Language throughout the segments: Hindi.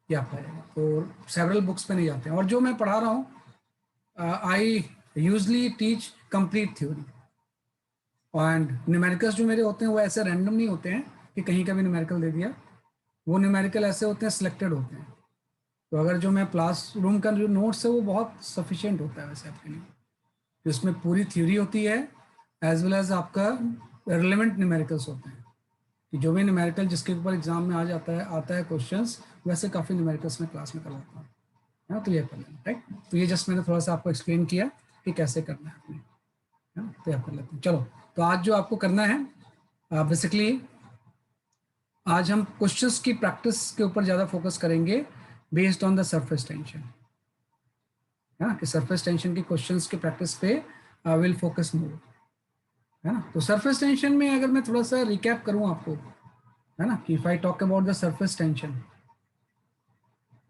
ये आपका आएगा। तो सेवरल बुक्स पे नहीं जाते हैं। और जो मैं पढ़ा रहा हूँ, I usually teach complete theory, and numericals जो मेरे होते हैं वो ऐसे रैंडम नहीं होते हैं कि कहीं का भी न्यूमेरिकल दे दिया। वो न्यूमेरिकल ऐसे होते हैं, सिलेक्टेड होते हैं। तो अगर जो मैं क्लास रूम का जो नोट्स है वो बहुत सफिशिएंट होता है वैसे आपके लिए। इसमें पूरी थ्योरी होती है एज वेल एज आपका रिलेवेंट न्यूमेरिकल्स होते हैं, कि जो भी न्यूमेरिकल जिसके ऊपर एग्जाम में आ जाता है, आता है क्वेश्चंस, वैसे काफ़ी न्यूमेरिकल्स मैं क्लास में करवाता हूँ। है ना, तो ये कर लेना, राइट। तो ये जस्ट मैंने थोड़ा सा आपको एक्सप्लेन किया कि कैसे करना है आपने, है ना। तो ये आप कर लेते हैं। चलो, तो आज जो आपको करना है, बेसिकली आज हम क्वेश्चंस की प्रैक्टिस के ऊपर ज़्यादा फोकस करेंगे based on the surface tension, है ना, कि सरफेस टेंशन के क्वेश्चंस की प्रैक्टिस पे विल फोकस मोर, है ना। तो सरफेस टेंशन में अगर मैं थोड़ा सा रिकैप करूं आपको, है ना, कि if I talk about the surface tension,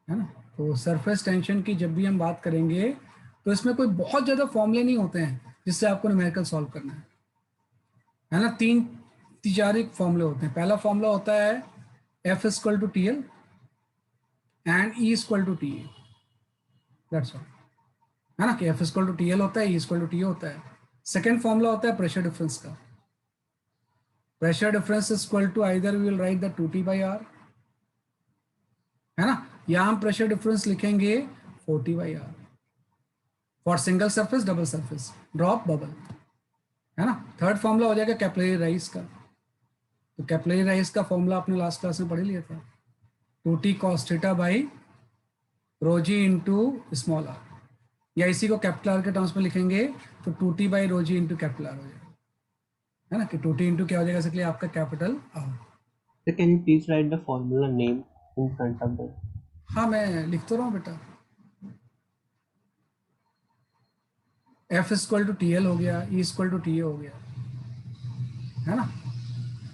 है ना, तो सरफेस टेंशन की जब भी हम बात करेंगे तो इसमें कोई बहुत ज़्यादा फॉर्मूले नहीं होते हैं जिससे आपको न्यूमेरिकल सॉल्व करना है ना। तीन चार एक फॉर्मूले होते हैं। पहला फॉर्मूला होता है F equal to T L and E equal to T A, that's all, है ना, कि F equal to T L होता है, E equal to T A होता है। सेकेंड फॉर्मूला होता है प्रेशर डिफरेंस का। Pressure difference is equal to either we will write the 2T/R, है ना, या हम प्रेशर डिफरेंस लिखेंगे 4T/R for single surface, double surface, drop, bubble, है ना। थर्ड फॉर्मूला हो जाएगा कैपिलरी राइज का। तो कैपिलरी राइज का फॉर्मूला आपने लास्ट क्लास में पढ़ लिया था, 2T cos theta by rho G into small R, या इसी को कैपिटल आर के टर्म्स में लिखेंगे तो 2T by rho G into capital R हो जाएगा, है ना, कि 2T इंटू क्या हो जाएगा इसके लिए आपका capital R. So can you please write the formula name in front of them? हाँ, मैं लिख तो रहा हूँ बेटा। F equal to T L हो गया, E equal to T A हो गया, है ना।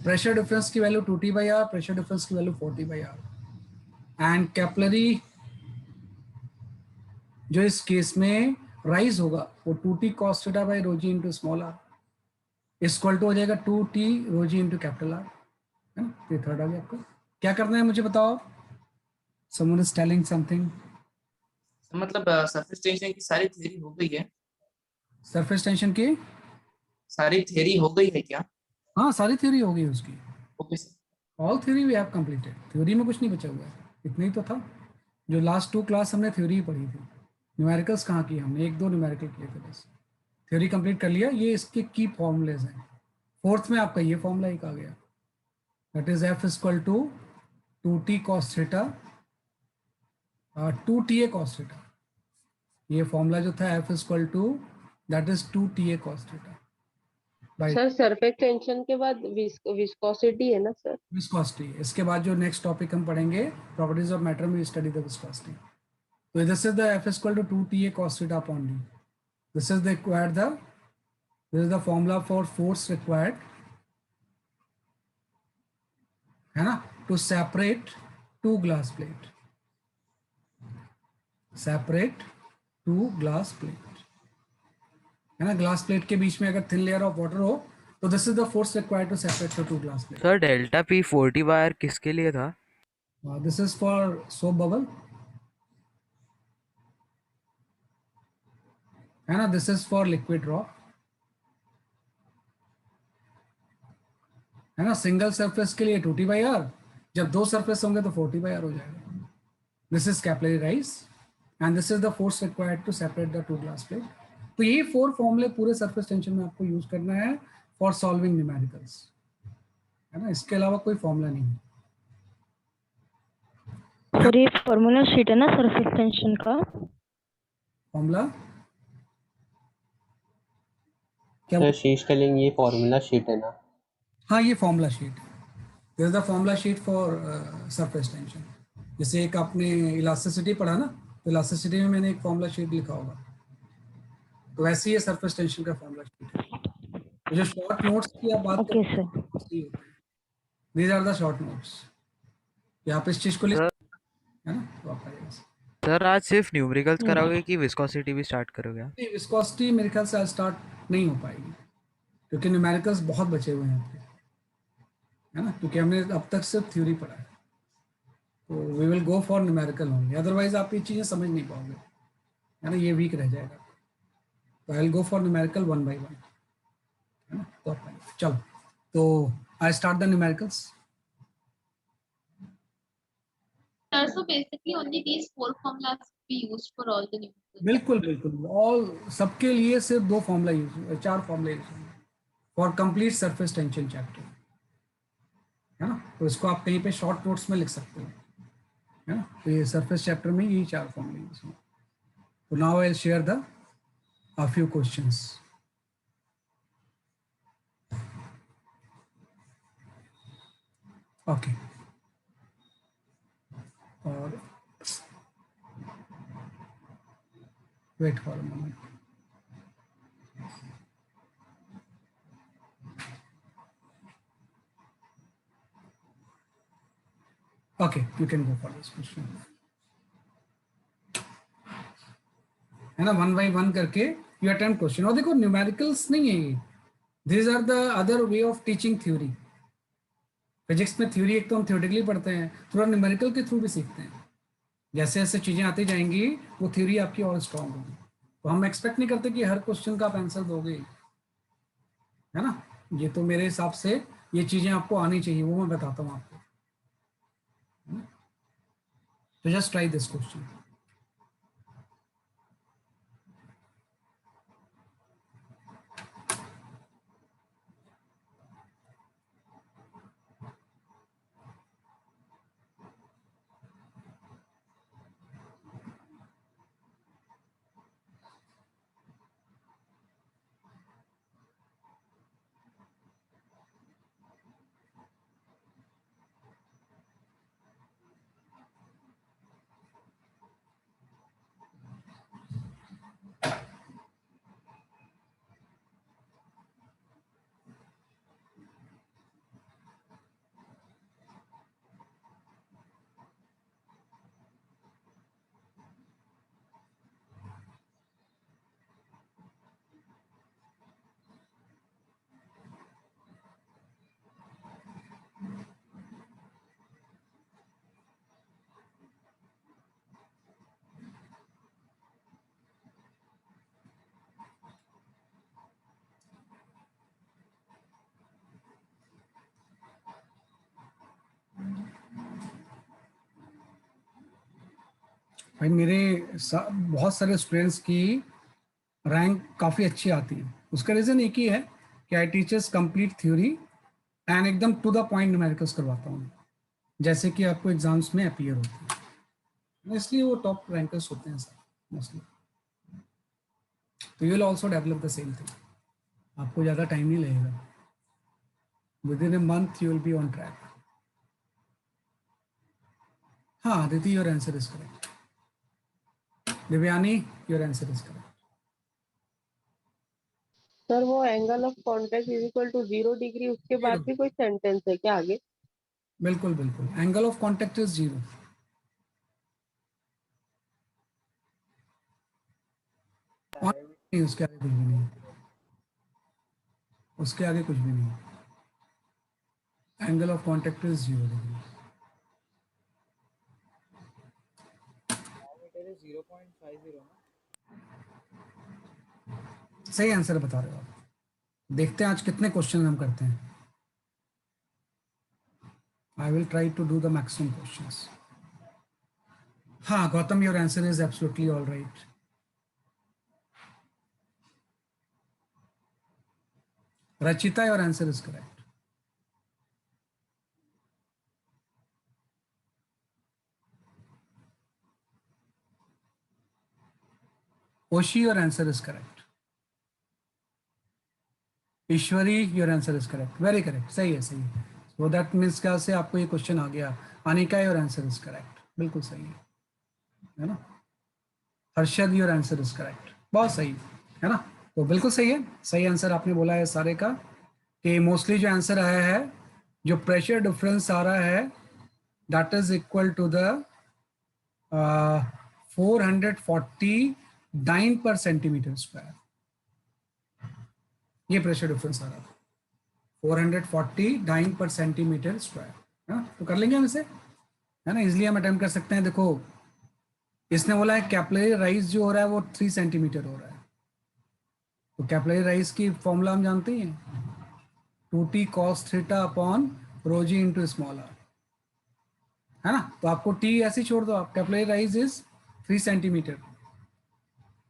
प्रेशर डिफरेंस की वैल्यू 2T/R, प्रेशर डिफरेंस की वैल्यू 4T/R, एंड कैपिलरी जो इस केस में राइज होगा वो 2T cos theta by rho G into small R equal to हो जाएगा 2T rho G into capital R, है ना। ये थर्ड आ गया आपका। क्या करना है मुझे बताओ, समवन इज टेलिंग समथिंग। मतलब सरफेस टेंशन की सारी थ्योरी हो गई है? सरफेस टेंशन की सारी थ्योरी हो गई है क्या? हाँ, सारी थ्योरी हो गई उसकी। Okay sir. All theory we have completed, theory में कुछ नहीं बचा हुआ है, इतना ही तो था। जो लास्ट 2 क्लास हमने थ्योरी ही पढ़ी थी, न्यूमेरिकल्स कहाँ किए हमने, 1-2 न्यूमेरिकल किए थे बस। थ्योरी कंप्लीट कर लिया। ये इसके की फॉर्मूलेज हैं। फोर्थ में आपका ये फॉर्मूला एक आ गया, that is F equal to 2T cos theta 2TA cos theta. ये फॉर्मूला जो था F equal to that is 2TA cos theta by sir surface tension के बाद विस्कोसिटी है ना सर? विस्कोसिटी। इसके बाद जो नेक्स्ट टॉपिक हम पढ़ेंगे, प्रॉपर्टीज ऑफ मैटर में स्टडी द विस्कोसिटी। तो this is the F equal to 2TA cos theta upon D. This is the required the this is the formula for force required, है ना, to separate 2 glass plate, separate 2 glass plate, है ना। ग्लास प्लेट के बीच में अगर थिन लेयर ऑफ वाटर हो तो this is the force required to separate the 2 glass plate. Sir delta P 40/R किसके लिए था? This is for soap bubble, है ना। This is for liquid drop, है ना। सिंगल सरफेस के लिए 2T/R, जब 2 सरफेस होंगे तो 4T/R हो जाएगा। This is capillary rise and this is the force required to separate the 2 glass plate. तो ये 4 फॉर्मूले पूरे सरफेस टेंशन में आपको यूज करना है फॉर सॉल्विंग न्यूमेरिकल्स, है ना। इसके अलावा कोई फॉर्मूला नहीं है। सर ये फॉर्मूला शीट है ना सरफेस टेंशन का? फॉर्मूला क्या? Sir, she is telling ये formula sheet है ना? हाँ, ये फॉर्मूला शीट है। This is the formula sheet for surface tension. जैसे एक आपने इलास्टिसिटी पढ़ा ना, तो इलास्टिसिटी में मैंने एक फॉर्मूला शीट लिखा होगा, तो वैसे ही ये सरफेस टेंशन का फॉर्मूला शीट है। तो जो शॉर्ट नोट्स की आप बात ओके करते सर। हैं, these are the short notes. कि आप इस चीज को लिख, सर है ना, तो आप आइएगा। सर आज सिर्फ न्यूमेरिकल्स कराओगे कि विस्कोसिटी भी स्टार्ट करोगे? विस्कोसिटी मेरे ख्याल से आज स्टार्ट नहीं हो पाएगी क्योंकि न्यूमेरिकल्स बहुत बचे हुए हैं, है ना, क्योंकि हमने अब तक सिर्फ थ्योरी पढ़ा है। तो we will go for numerical होंगे, अदरवाइज आप ये चीज़ें समझ नहीं पाओगे, है ना, ये वीक रह जाएगा। तो I will go for numerical 1 by 1, है ना। तो चलो, तो I start the numericals. So basically only these four formulas be used for all the numerals. बिल्कुल बिल्कुल, ऑल सबके लिए सिर्फ 2 फॉर्मूला यूज, 4 फॉर्मूला यूज होंगे for complete surface tension chapter, है ना। तो इसको आप कहीं पे शॉर्ट नोट्स में लिख सकते हो, है ना। तो ये सरफेस चैप्टर में यही 4 फॉर्मूला यूज होंगे। तो now I will share the a few questions. Okay. और wait for a moment. Okay, you can go for this question. है ना, 1 by 1 करके यू अटेम्प्ट क्वेश्चन। और देखो न्यूमेरिकल्स नहीं है ये, this are the other way of teaching theory. Physics में थ्योरी एक तो हम थ्योरेटिकली पढ़ते हैं, थोड़ा न्यूमेरिकल के थ्रू भी सीखते हैं। जैसे जैसे चीजें आती जाएंगी वो थ्योरी आपकी और स्ट्रांग होगी। तो हम एक्सपेक्ट नहीं करते कि हर क्वेश्चन का आप आंसर दोगे, है ना। ये तो मेरे हिसाब से ये चीजें आपको आनी चाहिए, वो मैं बताता हूँ आपको। तो जस्ट ट्राई दिस क्वेश्चन। भाई मेरे बहुत सारे स्टूडेंट्स की रैंक काफ़ी अच्छी आती है। उसका रीज़न एक ही है कि आई टीचर्स कंप्लीट थ्योरी एंड एकदम टू द पॉइंट न्यूमेरिकल्स करवाता हूँ, जैसे कि आपको एग्जाम्स में अपीयर होते हैं, इसलिए वो टॉप रैंकर्स होते हैं सर मोस्टली। तो you will also develop the same thing, आपको ज़्यादा टाइम नहीं लगेगा, within a month you will be on track. हाँ Aditi, your answer is correct. Divyani, your answer is correct. Sir वो angle of contact is equal to 0 degree, उसके बाद भी कोई सेंटेंस है क्या आगे? बिल्कुल बिल्कुल, एंगल ऑफ कॉन्टेक्ट इज 0। नहीं, उसके आगे कुछ भी नहीं, उसके आगे कुछ भी नहीं। Angle of contact is 0 degree. सही आंसर बता रहे हो आप। देखते हैं आज कितने क्वेश्चन हम करते हैं। I will try to do the maximum questions. हाँ Gautam, your answer is absolutely all right. Rachita, your answer is correct. Oshi, your answer is correct. Ishwari, your answer is correct, very correct, सही है सही है। सो दैट मीन्स क्या से आपको ये क्वेश्चन आ गया। Anika, your answer is correct, बिल्कुल सही है ना। Harshad, your answer is correct, बहुत सही है ना। तो बिल्कुल सही है, सही आंसर आपने बोला है सारे का। कि मोस्टली जो आंसर आया है, जो प्रेशर डिफरेंस आ रहा है that is equal to the 449 per centimetre square. ये प्रेशर डिफरेंस आ रहा था 449 पर सेंटीमीटर स्क्वायर, है ना। तो कर लेंगे हम इसे। है ना, इजिली हम अटेम्प्ट कर सकते हैं। देखो इसने बोला है कैपिलरी राइज जो हो रहा है वो 3 सेंटीमीटर हो रहा है, तो कैपिलरी राइज की फॉर्मूला हम जानते हैं, 2t cos theta upon rho G into small R, है ना। तो आपको t ऐसे ही छोड़ दो आप, कैपिलरी राइज इज 3 सेंटीमीटर,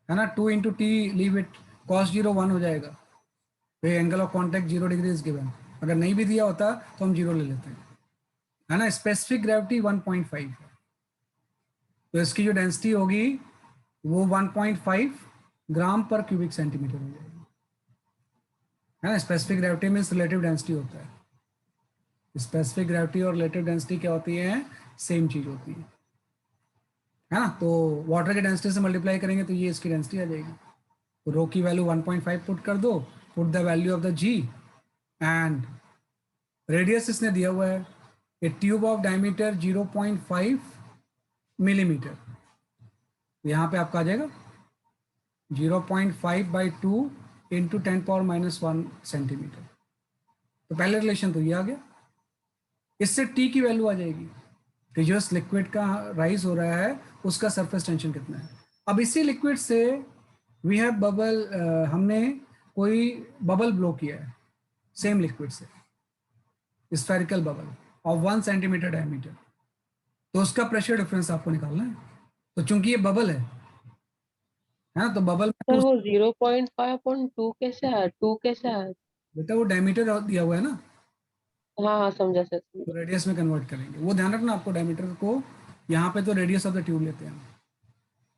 है ना। 2 into T leave it, cos 0 1 हो जाएगा, तो angle of contact 0 degree is given. अगर नहीं भी दिया होता तो हम 0 ले लेते हैं, है ना। स्पेसिफिक ग्रेविटी 1.5 है, तो इसकी जो डेंसिटी होगी वो 1.5 ग्राम पर क्यूबिक सेंटीमीटर हो जाएगी, है ना। स्पेसिफिक ग्रेविटी में रिलेटिव डेंसिटी होता है, स्पेसिफिक ग्रेविटी और रिलेटिव डेंसिटी क्या होती है, सेम चीज होती है ना। तो वाटर की डेंसिटी से मल्टीप्लाई करेंगे तो ये इसकी डेंसिटी आ जाएगी। तो रो की वैल्यू 1.5 पुट कर दो, put the value of the G, and radius इसने दिया हुआ है a tube of diameter 0.5 millimetre, यहाँ पे आपका आ जाएगा 0.5/2 इंटू 10⁻⁻1 सेंटीमीटर। तो पहले रिलेशन तो ये आ गया, इससे टी की वैल्यू आ जाएगी कि जो इस लिक्विड का राइज हो रहा है उसका सरफेस टेंशन कितना है। अब इसी लिक्विड से वी हैव बबल, हमने कोई बबल ब्लो किया है सेम लिक्विड से, spherical bubble of 1 centimetre diameter, तो उसका प्रेशर डिफरेंस आपको निकालना है। तो चूंकि ये बबल है ना, तो बबल सर में वो 0.5 अपॉन 2 कैसे है, 2 कैसे है? बेटा वो डायमीटर दिया हुआ है ना, हाँ हाँ समझा सर, तो समझा। रेडियस में कन्वर्ट करेंगे, वो ध्यान रखना आपको डायमीटर को, यहाँ पे तो रेडियस ऑफ द ट्यूब लेते हैं हम।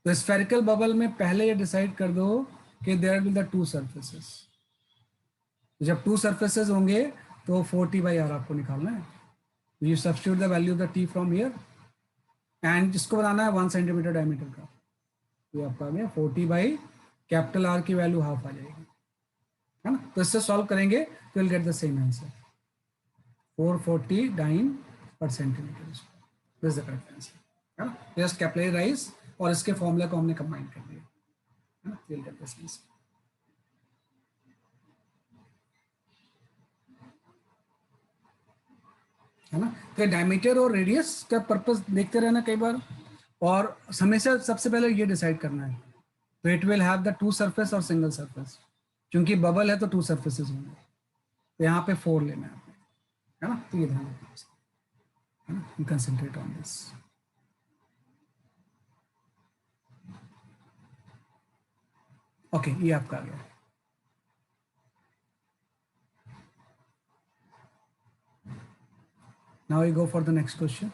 तो स्फेरिकल बबल में पहले ये डिसाइड कर दो कि देयर विल द 2 सर्फेसेस, जब 2 सर्फेसेस होंगे तो 4t/r आपको निकालना है। You substitute the value of the t from here, and जिसको बनाना है 1 सेंटीमीटर डायमीटर का, ये आपका आ गया 40/R की वैल्यू हाफ आ जाएगी, है ना। तो इससे सॉल्व करेंगे तो will get the same answer, 440 dyne पर centimetre, this the correct answer, है ना। जस्ट कैपिलरी राइज और इसके फॉर्मूला को हमने कंबाइन कर दिया, है ना, विल गेट दिस आंसर, है ना। तो डायमीटर और रेडियस का पर्पस देखते रहना कई बार, और हमेशा सबसे पहले ये डिसाइड करना है, तो it will have the 2 surface और सिंगल सरफेस, क्योंकि बबल है तो 2 सरफेसेस होंगे, तो यहाँ पे 4 लेना है आपको, है ना। तो ये ध्यान रखना है ना, you concentrate on this. Okay, ये आपका आ गया। Now we go for the next question.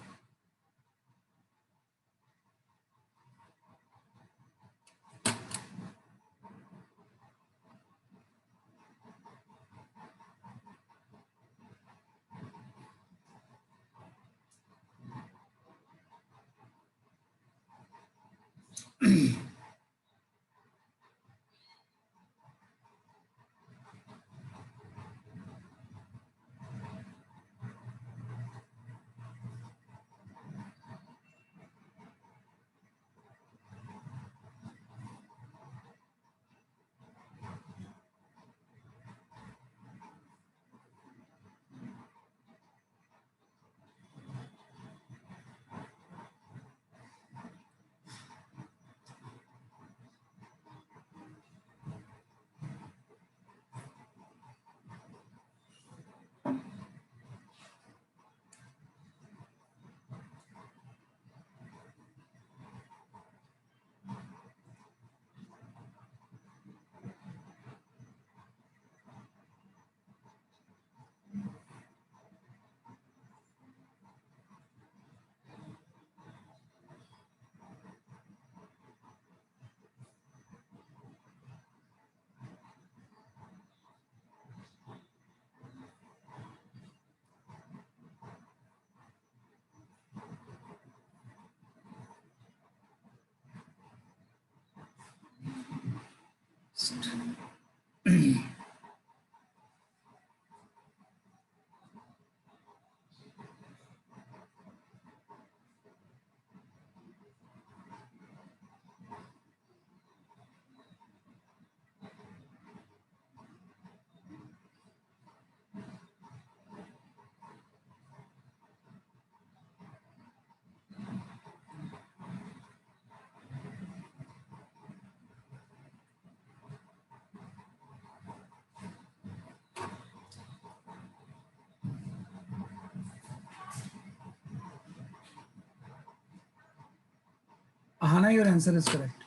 Ahana, your answer is correct.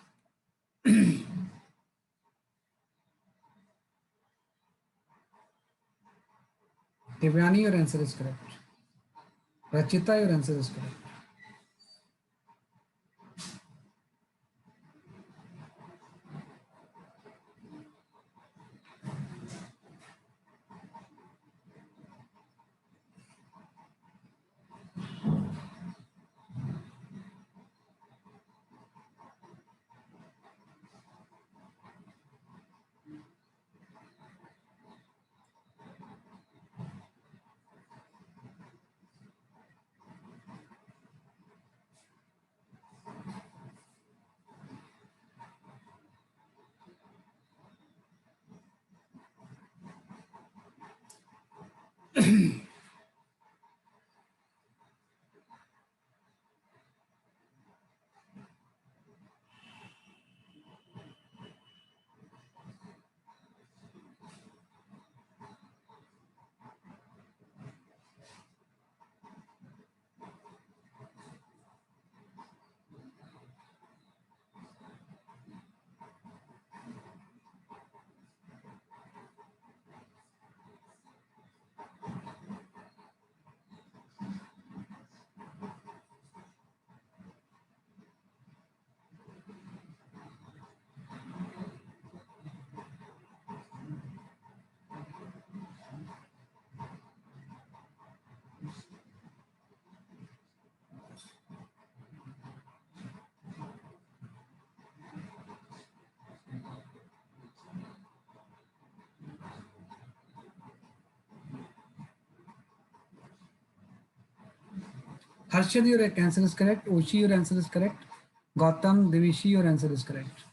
Devyani, your answer is correct. Rachita, your answer is correct. Harshad, your answer is correct. Oshi, your answer is correct. Gautam, Devishi, your answer is correct.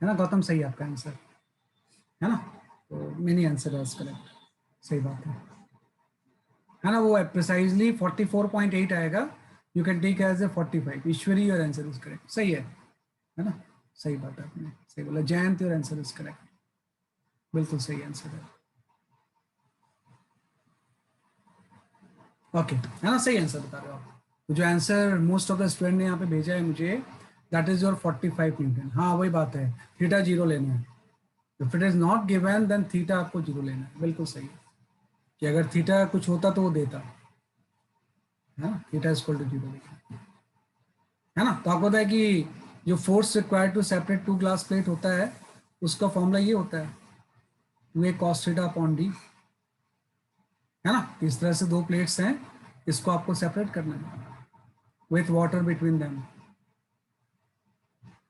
है ना गौतम, सही आपका आंसर है ना, तो मेनी आंसर इज करेक्ट, सही बात है ना, वो प्रिसाइजली 44.8 आएगा, you can take as a 45. Ishwari, your answer is correct, सही है ना, सही बात है, आपने सही बोला. Jayant, your answer is correct, बिल्कुल सही आंसर है. ओके है ना, सही आंसर बता रहे हो आप. जो answer most of the student ने यहाँ पे भेजा है मुझे, दैट इज योर 45 न्यूटन. हाँ वही बात है, थीटा 0 लेना है. If it is not given then theta आपको 0 लेना है. बिल्कुल सही है कि अगर थीटा कुछ होता तो वो देता है ना, थीटा इज इक्वल टू 0 है ना. तो आपको पता है कि जो force required to separate two glass plate होता है, उसका फॉर्मूला ये होता है, वे कॉस थीटा अपॉन डी, है ना. इस तरह से दो प्लेट्स हैं, इसको आपको सेपरेट करना है विथ वाटर बिटवीन देम,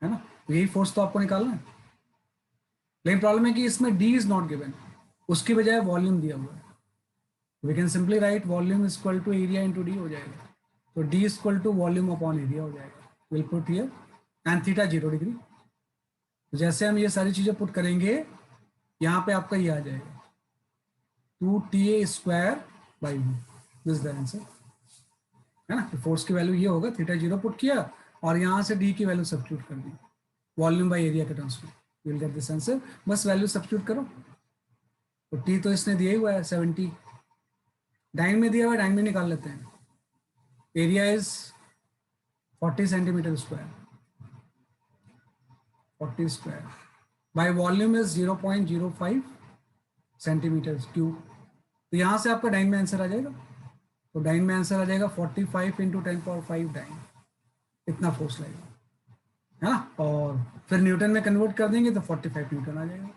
है ना. यही फोर्स तो आपको निकालना है. लेकिन प्रॉब्लम है कि इसमें डी इज नॉट गिवन, उसकी बजाय वॉल्यूम दिया हुआ है. We can simply write volume is equal to area into D हो जाएगा. तो D is equal to volume upon area हो जाएगा. Will put here and theta 0 degree. तो जैसे हम ये सारी चीजें पुट करेंगे, यहाँ पे आपका ये आ जाएगा 2ta² by v. This the answer, है ना. तो फोर्स की वैल्यू ये होगा, थीटा 0 पुट किया और यहाँ से डी की वैल्यू सब्स्टिट्यूट कर दी वॉल्यूम बाई एरिया के टर्म्स में. You will get this answer. बस वैल्यू सब्स्टिट्यूट करो. तो टी तो इसने दिया ही हुआ है 70, डाइन में दिया हुआ है, डाइन में निकाल लेते हैं. Area is 40 centimetre square, 40 square by volume is 0.05 centimetre cube. तो यहाँ से आपका डाइन में आंसर आ जाएगा. तो डाइन में आंसर आ जाएगा 45 इंटू 10⁵ डाइन, इतना फोर्स लगेगा, है ना. और फिर न्यूटन में कन्वर्ट कर देंगे तो 45 न्यूटन आ जाएगा,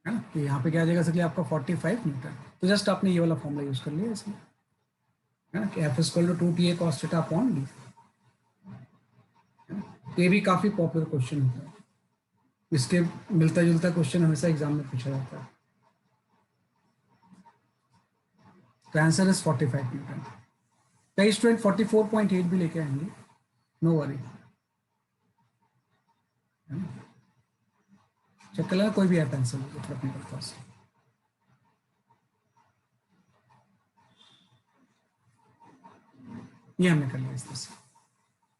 है ना. तो यहाँ पे क्या आ जाएगा इसलिए आपका 45 न्यूटन. तो जस्ट आपने ये वाला फॉर्मूला यूज कर लिया इसमें, है ना, कि F equal to 2ta cos theta upon D. ये भी काफी पॉपुलर क्वेश्चन होता है, इसके मिलता जुलता क्वेश्चन हमेशा एग्जाम में पूछा जाता है. तो आंसर इज 45 न्यूटन. कई स्टूडेंट 44.8 भी लेके आएंगे, नो वरी. चेक कर लेना, कोई भी आता आंसर अपने पास. ये हमने कर लिया इस तरह से.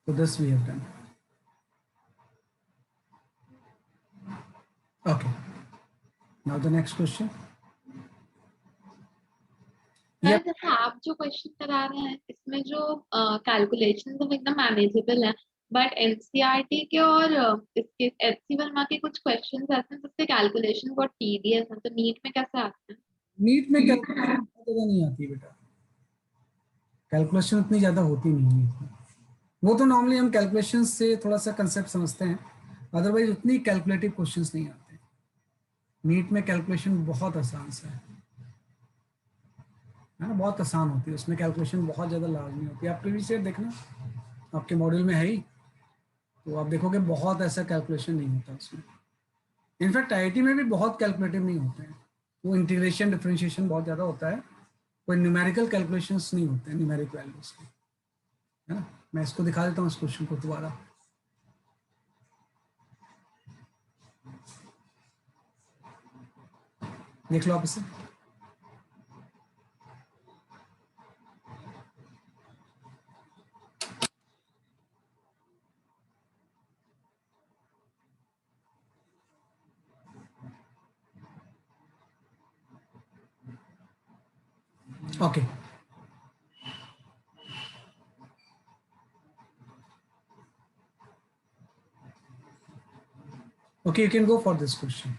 तो this we have done. Okay. Now the next question. ये सर जैसे आप जो क्वेश्चन करा रहे हैं इसमें जो कैलकुलेशन तो एकदम मैनेजेबल है, बट एनसीईआरटी के और इसके एचसी वर्मा के कुछ क्वेश्चंस ऐसे हैं जिससे कैलकुलेशन बहुत टीडियस है, तो नीट में कैसे आते हैं? नीट में कैलकुलेशन बहुत ज़्यादा नहीं आती बेटा, कैलकुलेशन उतनी ज़्यादा होती नहीं है इसमें। वो तो नॉर्मली हम कैलकुलेशन से थोड़ा सा कंसेप्ट समझते हैं, अदरवाइज उतनी कैलकुलेटिव क्वेश्चंस नहीं आते। नीट में कैलकुलेशन बहुत आसान सा है ना, बहुत आसान होती है, उसमें कैलकुलेशन बहुत ज़्यादा लार्ज नहीं होती। आप प्रीवियस ईयर देखना, आपके मॉड्यूल में है ही, तो आप देखोगे बहुत ऐसा कैलकुलेशन नहीं होता उसमें। इनफैक्ट आईआईटी में भी बहुत कैलकुलेटिव नहीं होते हैं, वो इंटीग्रेशन डिफरेंशिएशन बहुत ज़्यादा होता है, कोई न्यूमेरिकल कैलकुलेशंस नहीं होते हैं, न्यूमेरिक वैल्यूज के, है ना। मैं इसको दिखा देता हूँ इस क्वेश्चन को दोबारा। देख लो आप इसे। Okay, okay, you can go for this question.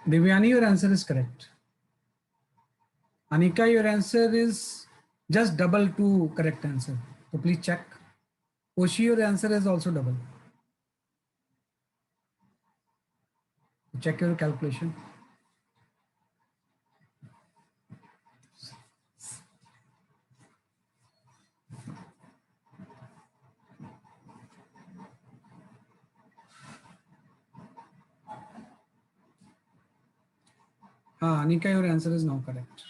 Devyani, your answer is correct. Anika, your answer is just double to correct answer. So please check. Oshi, your answer is also double. Check your calculation. Anika, your answer is now correct.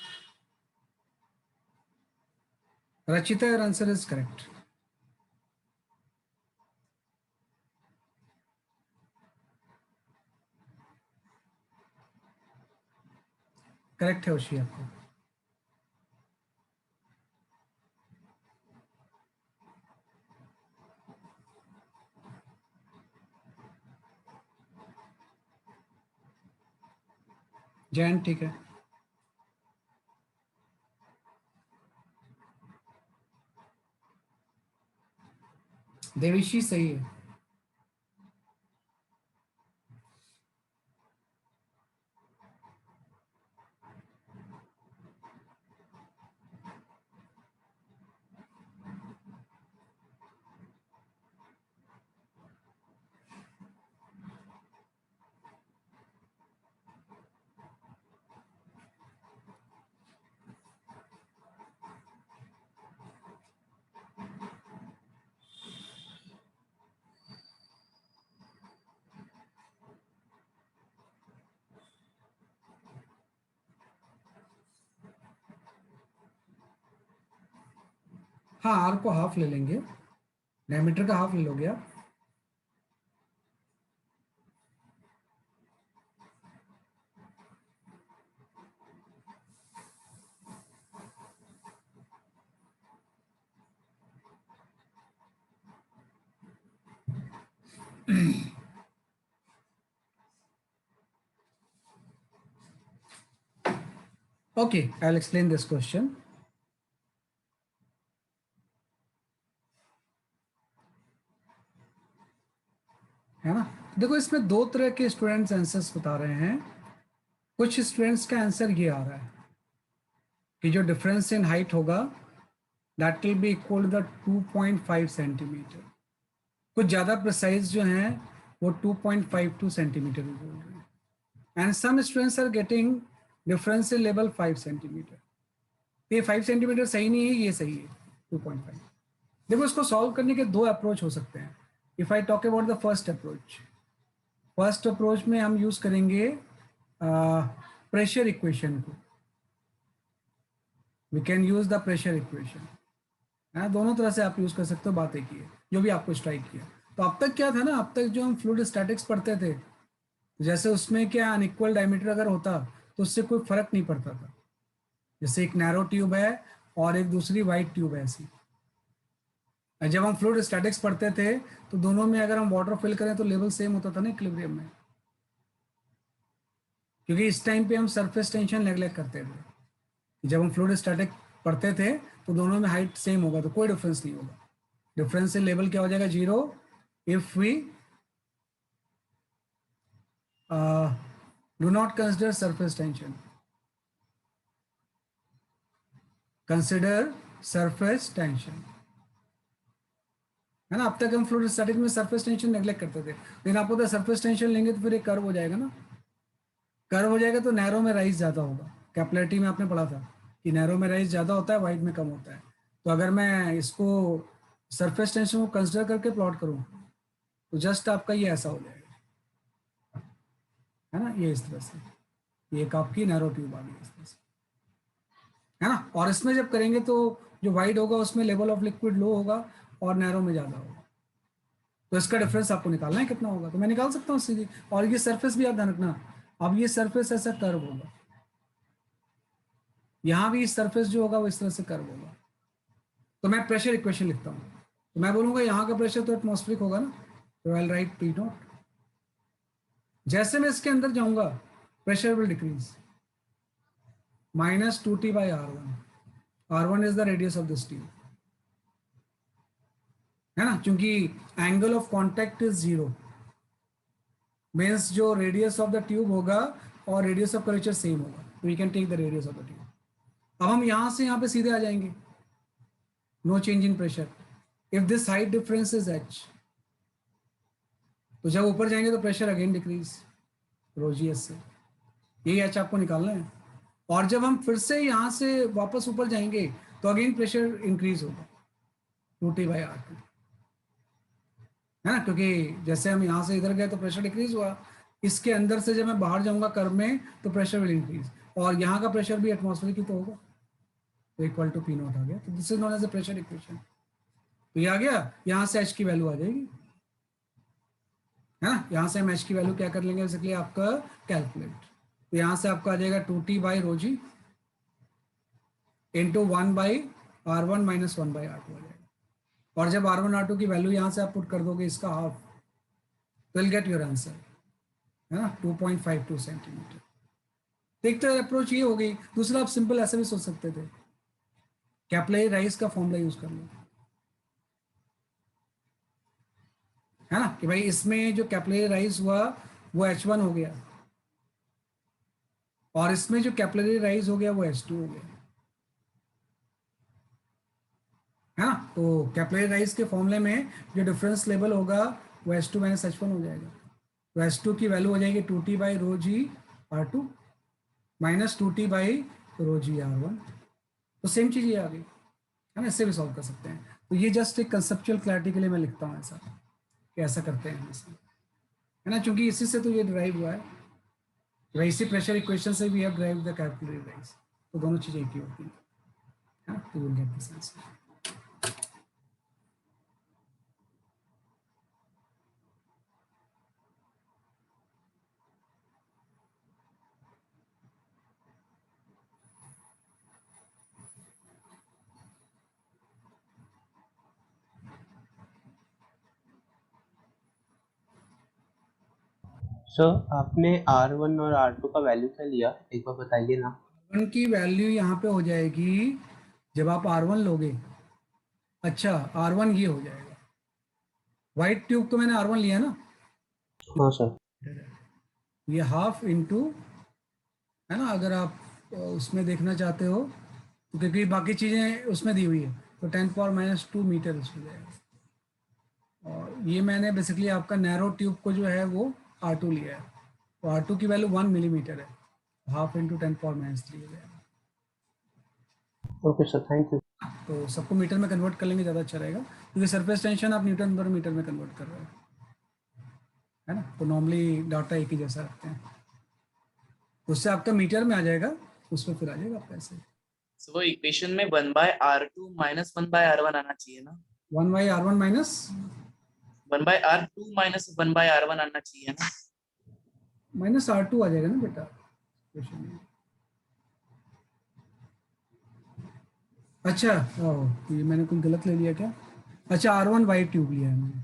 Rachita, your answer is correct. Correct है ओशी आपको। जैन ठीक है। देविशी सही है। हाँ आर को हाफ ले लेंगे, डायमीटर का हाफ ले लोगे आप। Okay, I'll explain this question. है ना, देखो इसमें दो तरह के स्टूडेंट्स आंसर्स बता रहे हैं। कुछ स्टूडेंट्स का आंसर ये आ रहा है कि जो डिफरेंस इन हाइट होगा that will be equal to the 2.5 centimetre. कुछ ज़्यादा प्रिसाइज जो हैं वो 2.52 सेंटीमीटर भी बोल रहे हैं। And some students are getting difference in level 5 centimetre. ये 5 सेंटीमीटर सही नहीं है, ये सही है 2.5। देखो इसको सॉल्व करने के दो अप्रोच हो सकते हैं। If I talk about the first approach में हम यूज करेंगे प्रेशर इक्वेशन को। We can use the pressure equation. दोनों तरह से आप यूज कर सकते हो, बात एक ही है, जो भी आपको स्ट्राइक किया। तो अब तक क्या था ना, अब तक जो हम फ्लूइड स्टैटिक्स पढ़ते थे, जैसे उसमें क्या अनइक्वल डायमीटर अगर होता तो उससे कोई फर्क नहीं पड़ता था। जैसे एक नैरो ट्यूब है और एक दूसरी वाइड ट्यूब है ऐसी। जब हम फ्लूइड स्टैटिक्स पढ़ते थे तो दोनों में अगर हम वाटर फिल करें तो लेवल सेम होता था ना इक्विलिब्रियम में, क्योंकि इस टाइम पे हम सरफेस टेंशन नेगलेक्ट करते थे। जब हम फ्लूइड स्टैटिक पढ़ते थे तो दोनों में हाइट सेम होगा तो कोई डिफरेंस नहीं होगा। डिफरेंस से लेवल क्या हो जाएगा, 0 if we do not consider surface tension. Consider surface tension, है ना। अब तक हम फ्लूइड स्टैटिक में सरफेस टेंशन नेगलेक्ट करते थे, लेकिन आप पता सरफेस टेंशन लेंगे तो फिर एक कर्व हो जाएगा ना। कर्व हो जाएगा तो नैरो में राइज ज़्यादा होगा। कैपिलरिटी में आपने पढ़ा था कि नैरो में राइज ज़्यादा होता है, वाइड में कम होता है। तो अगर मैं इसको सरफेस टेंशन को कंसिडर करके प्लॉट करूँ तो जस्ट आपका ये ऐसा हो जाएगा, है ना, ये इस तरह से। ये एक आपकी नैरो ट्यूब आ गई इस तरह से, है ना। और इसमें जब करेंगे तो जो वाइड होगा उसमें लेवल ऑफ लिक्विड लो होगा और नैरो में ज़्यादा होगा। तो इसका डिफरेंस आपको निकालना है कितना होगा, तो मैं निकाल सकता हूँ सीधी। और ये सरफेस भी आप ध्यान रखना, अब ये सरफेस ऐसा कर्व होगा, यहाँ भी सरफेस जो होगा वो इस तरह से कर्व होगा। तो मैं प्रेशर इक्वेशन लिखता हूँ, तो मैं बोलूँगा यहाँ का प्रेशर तो एटमॉस्फेरिक होगा ना, तो I will write P not. जैसे मैं इसके अंदर जाऊँगा pressure will decrease, -2T/R1। R1 is the radius of this tube, है ना, क्योंकि angle of contact is 0, means जो रेडियस ऑफ द ट्यूब होगा और रेडियस ऑफ कर्वेचर सेम होगा, तो we can take the radius of the tube. अब हम यहां से यहां पे सीधे आ जाएंगे, no change in pressure if this height difference is h। तो जब ऊपर जाएंगे तो प्रेशर अगेन डिक्रीज ρgs से, यही h आपको निकालना है। और जब हम फिर से यहां से वापस ऊपर जाएंगे तो अगेन प्रेशर इंक्रीज होगा 2T/R2, है ना, क्योंकि जैसे हम यहाँ से इधर गए तो प्रेशर डिक्रीज हुआ। इसके अंदर से जब मैं बाहर जाऊंगा कर्व में तो प्रेशर विल इंक्रीज, और यहाँ का प्रेशर भी एटमॉस्फेरिक ही तो होगा, तो इक्वल टू P नॉट आ गया। तो this is known as a pressure equation. तो ये आ गया, यहाँ से h की वैल्यू आ जाएगी, है ना। यहाँ से हम h की वैल्यू क्या कर लेंगे बेसिकली आपका कैलकुलेट। तो यहाँ से आपका आ जाएगा 2T/ρg into 1/R1 minus 1/R2 आ जाएगा। और जब R1 R2 की वैल्यू यहाँ से आप पुट कर दोगे इसका हाफ, तो विल गेट योर आंसर, है ना, 2.52 सेंटीमीटर। एक तो अप्रोच ये हो गई। दूसरा आप सिंपल ऐसे भी सोच सकते थे, कैपिलरी राइज का फॉर्मूला यूज कर लो, है ना, कि भाई इसमें जो कैपिलरी राइज हुआ वो H1 हो गया और इसमें जो कैपिलरी राइज हो गया वो H2 हो गया, है ना। तो कैपिलरी राइज के फॉर्मूले में जो डिफरेंस लेवल होगा वो H2 माइनस H1 हो जाएगा। तो H2 की वैल्यू हो जाएगी 2T/ρg/R2 माइनस 2T/ρg/R1। तो सेम चीज ये आ गई, है ना। इससे भी सॉल्व कर सकते हैं। तो ये जस्ट एक कंसेप्चुअल क्लैरिटी के लिए मैं लिखता हूँ ऐसा कि ऐसा करते हैं इसमें, है ना, क्योंकि इसी से तो ये डिराइव हुआ है। इसी प्रेशर इक्वेशन से we have derived the capillary rise. तो दोनों चीजें एक ही होती हैं, है ना। तो will get this answer. Sir आपने R1 और R2 का वैल्यू क्या लिया, एक बार बताइए ना। R1 की वैल्यू यहाँ पे हो जाएगी जब आप R1 लोगे। अच्छा, R1 ये हो जाएगा, वाइट ट्यूब तो मैंने R1 लिया ना, हाँ सर। ये हाफ इंटू, है ना, अगर आप उसमें देखना चाहते हो तो, क्योंकि बाकी चीज़ें उसमें दी हुई है, तो 10⁻⁻² मीटर उसमें जाएगा। और ये मैंने बेसिकली आपका नैरो ट्यूब को जो है वो R2 लिया है, तो R2 की वैल्यू 1 मिलीमीटर है, हाफ इंटू 10⁻³ जाएगा। Okay sir, thank you. तो सबको मीटर में कन्वर्ट कर लेंगे ज़्यादा अच्छा रहेगा, क्योंकि सरफेस टेंशन आप न्यूटन पर मीटर में कन्वर्ट कर रहे हो, है ना, तो नॉर्मली डाटा एक ही जैसा रखते हैं, उससे आपका मीटर में आ जाएगा, उस पर फिर आ जाएगा आपका ऐसे। So वो इक्वेशन में 1/R2 माइनस 1/R1 आना चाहिए ना, 1/R1 minus 1/R2 minus 1/R1 आना चाहिए ना। -R2 आ जाएगा ना बेटा क्वेश्चन में। अच्छा, ये मैंने कुछ गलत ले लिया क्या? अच्छा, R1 वाइट ट्यूब लिया है मैंने,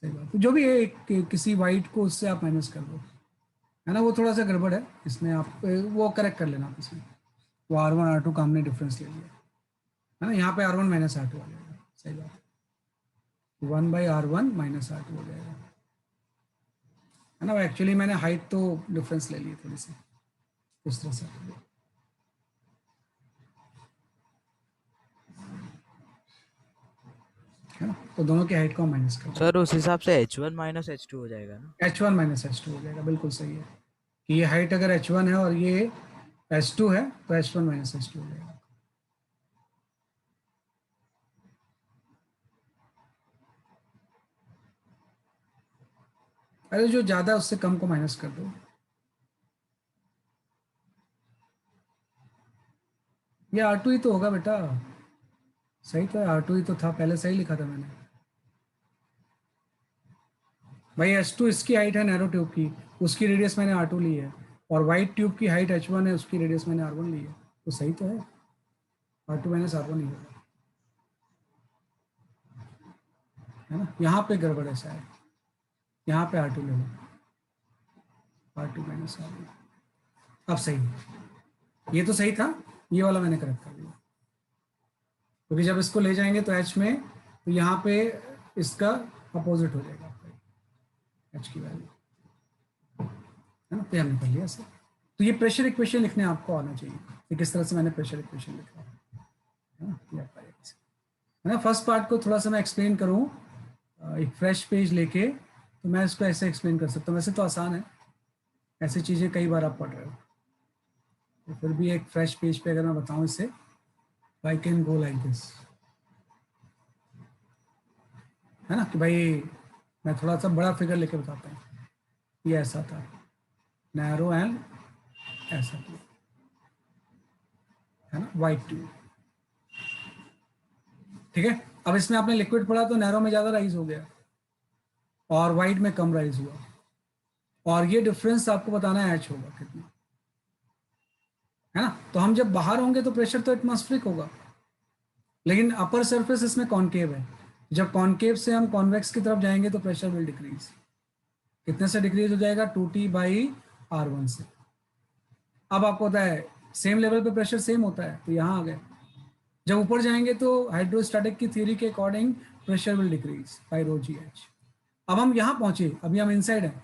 सही बात है, जो भी है किसी वाइट को उससे आप माइनस कर दो, है ना, वो थोड़ा सा गड़बड़ है इसमें, आप वो करेक्ट कर लेना आप इसमें, वो R1 R2 का हमने डिफरेंस ले लिया, है ना, यहाँ पे R1 माइनस R2 आ जाएगा, सही बात है, 1/R1 माइनस R2 हो जाएगा, है ना। एक्चुअली मैंने हाइट तो डिफरेंस ले ली थोड़ी सी, इस तरह से, है ना, तो दोनों की हाइट को हम माइनस कर सर उस हिसाब से H1 माइनस H2 हो जाएगा ना। H1 माइनस H2 हो जाएगा, बिल्कुल सही है कि ये हाइट अगर H1 है और ये H2 है तो H1 माइनस H2 हो जाएगा। अरे जो ज्यादा है उससे कम को माइनस कर दो, ये R2 ही तो होगा बेटा, सही तो है, R2 ही तो था, पहले सही लिखा था मैंने भाई। H2 इसकी हाइट है नैरो ट्यूब की, उसकी रेडियस मैंने R2 ली है, और वाइट ट्यूब की हाइट H1 है, उसकी रेडियस मैंने R1 ली है, तो सही तो है, R2 माइनस R1 ही होगा, है ना। यहाँ पे गड़बड़ है शायद, यहाँ पे R2 ले लो, R2 माइनस R1, अब सही है, ये तो सही था, ये वाला मैंने करेक्ट कर दिया, क्योंकि जब इसको ले जाएंगे तो H में, तो यहाँ पे इसका अपोजिट हो जाएगा आपका H की वैल्यू, है ना, तो हमने कर लिया सर। तो ये प्रेशर इक्वेशन लिखने आपको आना चाहिए कि किस तरह से मैंने प्रेशर इक्वेशन लिखा है ना, ये आप आएगा, है ना। फर्स्ट पार्ट को थोड़ा सा मैं एक्सप्लेन करूँ, एक फ्रेश पेज लेके, तो मैं इसको ऐसे एक्सप्लेन कर सकता हूँ, वैसे तो आसान है, ऐसी चीज़ें कई बार आप पढ़ रहे हो, तो फिर भी एक फ्रेश पेज पे अगर मैं बताऊँ इससे, I can go like this, है ना, कि भाई मैं थोड़ा सा बड़ा फिगर लेके बताता हूँ, ये ऐसा था नैरो एंड ऐसा ट्यूब, है ना, वाइट ट्यूब, ठीक है। अब इसमें आपने लिक्विड पढ़ा तो नैरो में ज़्यादा राइज हो गया और वाइट में कम राइज हुआ, और ये डिफरेंस आपको बताना है H होगा कितना, है ना। तो हम जब बाहर होंगे तो प्रेशर तो एटमॉस्फेरिक होगा, लेकिन अपर सरफेस इसमें कॉनकेव है, जब कॉनकेव से हम कॉन्वेक्स की तरफ जाएंगे तो प्रेशर विल डिक्रीज, कितने से डिक्रीज हो जाएगा, 2T/R1 से। अब आपको पता है सेम लेवल पे प्रेशर सेम होता है, तो यहाँ आ गए, जब ऊपर जाएंगे तो हाइड्रोस्टैटिक की थ्योरी के according pressure will decrease by ρgh। अब हम यहाँ पहुंचे, अभी हम इनसाइड हैं,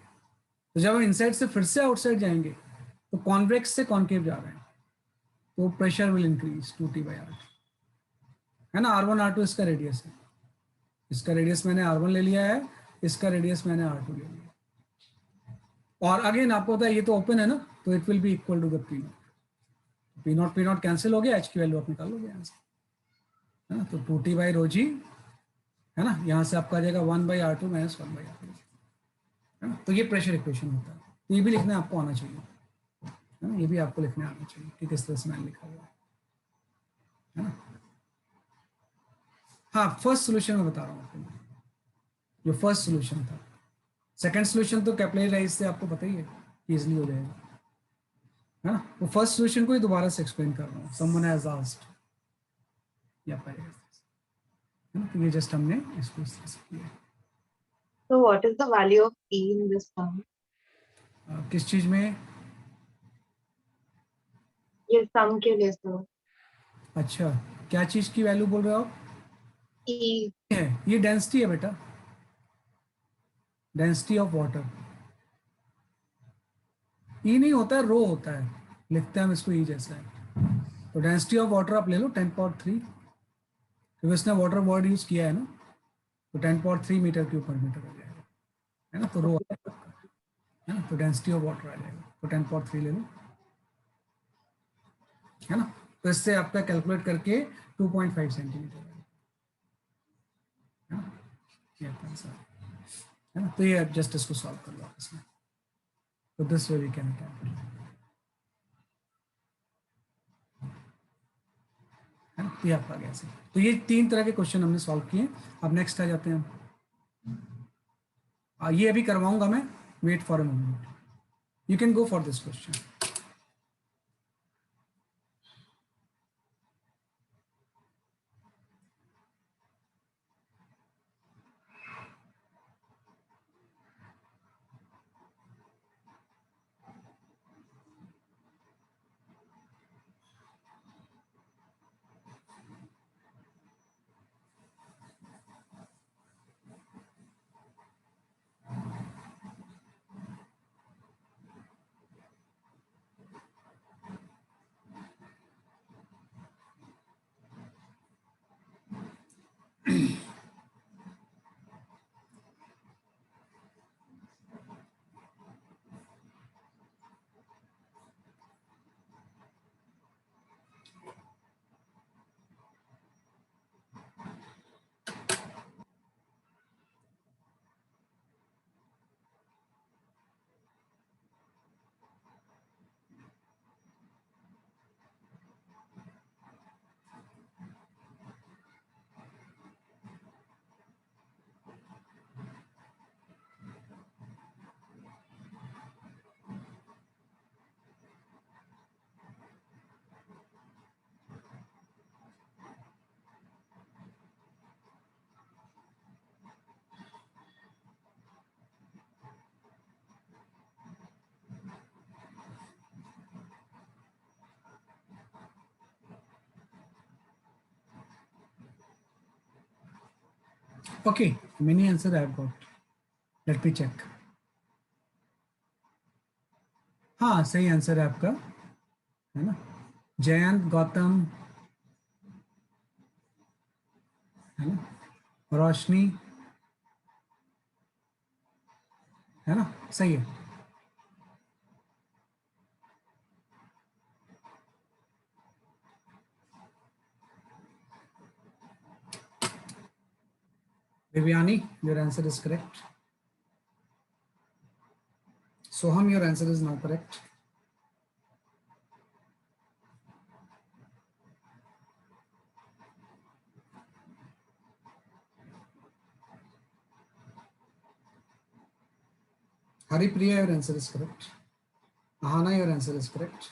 तो जब हम इनसाइड से फिर से आउटसाइड जाएंगे तो कॉन्वेक्स से कॉनकेव जा रहे हैं, तो प्रेशर विल इंक्रीज 2T/R2, है ना। R1 R2 इसका रेडियस है, इसका रेडियस मैंने R1 ले लिया है, इसका रेडियस मैंने R2 ले लिया, और अगेन आपको पता है ये तो ओपन है ना, तो it will be equal to the P0 cancel हो गया, H की वैल्यू आप निकालोगे यहाँ से, है ना, तो 2T/ρg, है ना, यहाँ से आपका आ जाएगा 1/R2 माइनस 1/R2, है ना। तो ये प्रेशर इक्वेशन होता है, तो ये भी लिखना आपको आना चाहिए, है ना, ये भी आपको लिखने आना चाहिए कि किस तरह से मैंने लिखा हुआ है ना। हाँ, फर्स्ट सोल्यूशन मैं बता रहा हूँ आपको, जो फर्स्ट सोल्यूशन था, सेकंड सोल्यूशन तो कैपिलरी राइज से आपको पता ही है, इजीली हो जाएगा, है ना। वो फर्स्ट सोल्यूशन को ही दोबारा से एक्सप्लेन कर रहा हूँ, समवन हैज आस्क्ड, या पाएगा, है ना, तो ये जस्ट हमने इसको इस तरह से किया। So what is the value of E in this term? किस चीज में? ये सम के लिए सर। अच्छा, क्या चीज की वैल्यू बोल रहे हो आप? ई। है, ये डेंसिटी है बेटा, डेंसिटी ऑफ वाटर। ई नहीं होता है, रो होता है, लिखते हैं हम इसको ई जैसा है। तो डेंसिटी ऑफ वाटर आप ले लो 10^3, क्योंकि इसने वाटर वर्ड यूज किया है ना, तो 10^3 मीटर क्यूब पर मीटर आ जाएगा, है ना, तो रो है ना, तो डेंसिटी ऑफ वाटर आ जाएगा, तो 10^3 ले लो, है ना। तो इससे आपका कैलकुलेट करके 2.5 सेंटीमीटर है ना, ये आपका आंसर है ना। तो ये आप जस्ट इसको सॉल्व कर लो इसमें, तो this way we can calculate, है ना। तो ये आपका गया ऐसे। तो ये 3 तरह के क्वेश्चन हमने सॉल्व किए। अब नेक्स्ट आ जाते हैं हम, ये अभी करवाऊंगा मैं, wait for a moment, you can go for this question. Okay, many answer I have got. Let me check. हाँ, सही आंसर है आपका, है ना। जयंत, गौतम, है ना, रोशनी, है ना, सही है। Viviani, your answer is correct. Soham, your answer is now correct. Haripriya, your answer is correct. Ahana, your answer is correct.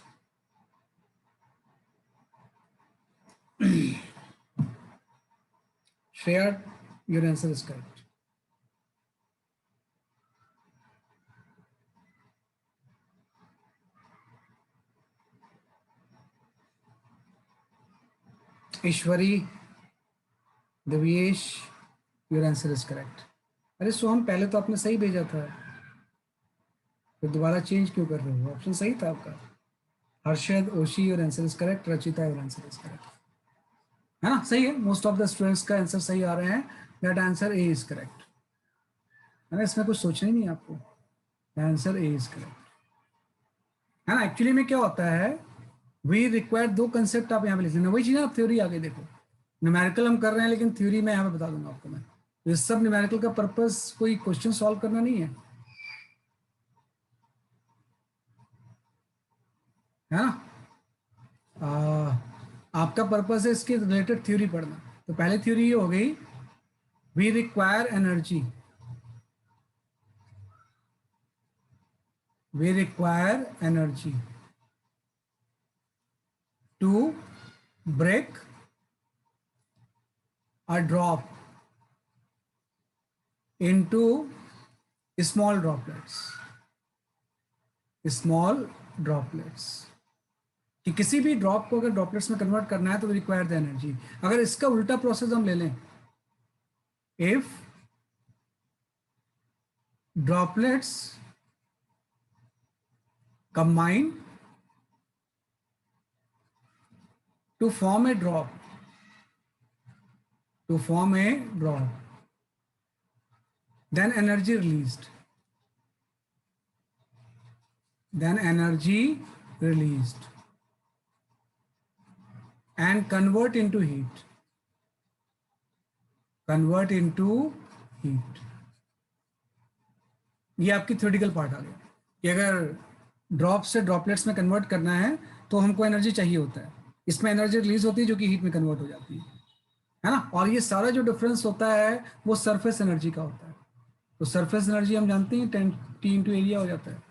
Shreya, your answer is correct. Ishwari, Devesh, your answer is correct. अरे सोहम, पहले तो आपने सही भेजा था, फिर दोबारा चेंज क्यों कर रहे हो? ऑप्शन सही था आपका। Harshad, Oshi, your answer is correct. Rachita, your answer is correct, है ना, सही है। मोस्ट ऑफ द स्टूडेंट्स का आंसर सही आ रहे हैं। That answer A is correct, है ना, इसमें कुछ सोचना ही नहीं आपको, आंसर ए इज करेक्ट, है ना। एक्चुअली में क्या होता है, वी रिक्वायर 2 कंसेप्ट आप यहाँ पे लिख लेना, वही चीज ना, थ्योरी आगे देखो। न्यूमेरिकल हम कर रहे हैं, लेकिन थ्योरी में यहाँ पे बता दूंगा आपको मैं। ये सब न्यूमेरिकल का पर्पस कोई क्वेश्चन सॉल्व करना नहीं है ना। आपका पर्पस है इसके रिलेटेड थ्योरी पढ़ना। तो पहले थ्योरी ये हो गई, we require energy, we require energy to break a drop into small droplets, small droplets, कि किसी भी ड्रॉप को अगर ड्रॉपलेट्स में कन्वर्ट करना है तो रिक्वायर द एनर्जी। अगर इसका उल्टा प्रोसेस हम ले लें, if droplets combine to form a drop, then energy released, and convert into heat, ये आपकी थ्योरेटिकल पार्ट आ गया कि अगर ड्रॉप से ड्रॉपलेट्स में कन्वर्ट करना है तो हमको एनर्जी चाहिए होता है, इसमें एनर्जी रिलीज होती है जो कि हीट में कन्वर्ट हो जाती है ना। और ये सारा जो डिफरेंस होता है वो सरफेस एनर्जी का होता है। तो सरफेस एनर्जी हम जानते हैं 10 टी इंटू एरिया हो जाता है।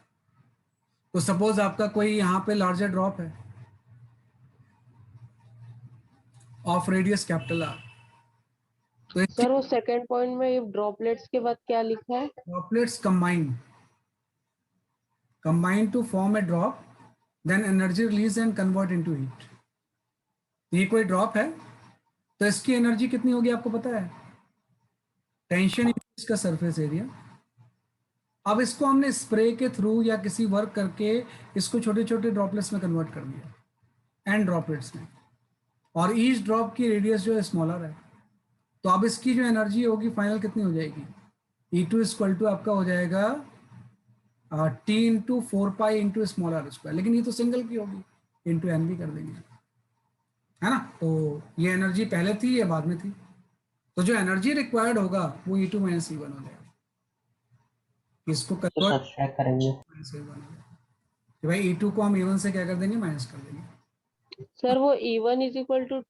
तो सपोज आपका कोई यहाँ पे लार्जर ड्रॉप है ऑफ रेडियस कैपिटल आर, तो सर वो सेकंड पॉइंट में ये ड्रॉपलेट्स के बाद क्या लिखा है? Droplets combine to form a drop, then energy release and convert into heat. ये कोई ड्रॉप है तो इसकी एनर्जी कितनी होगी आपको पता है? टेंशन इसका सरफेस एरिया। अब इसको हमने स्प्रे के थ्रू या किसी वर्क करके इसको छोटे छोटे ड्रॉपलेट्स में कन्वर्ट कर दिया, एंड ड्रॉपलेट्स में, और ईच ड्रॉप की रेडियस जो है स्मॉलर है। तो अब इसकी जो एनर्जी होगी फाइनल कितनी हो जाएगी? E2 इक्वल टू आपका हो जाएगा T into 4 pi into small R square, लेकिन ये तो सिंगल की होगी, इंटू एन भी कर देंगे, है ना। तो ये एनर्जी पहले थी, ये बाद में थी। तो जो एनर्जी रिक्वायर्ड होगा वो E2 माइनस E1 हो जाएगा। इसको तो कन्वर्ट सब्सट्रैक्ट करेंगे। माइनस E1 हो जाएगा कि भाई E2 को हम E1 से क्या कर देंगे? माइनस कर देंगे। सर वो E1 is equal to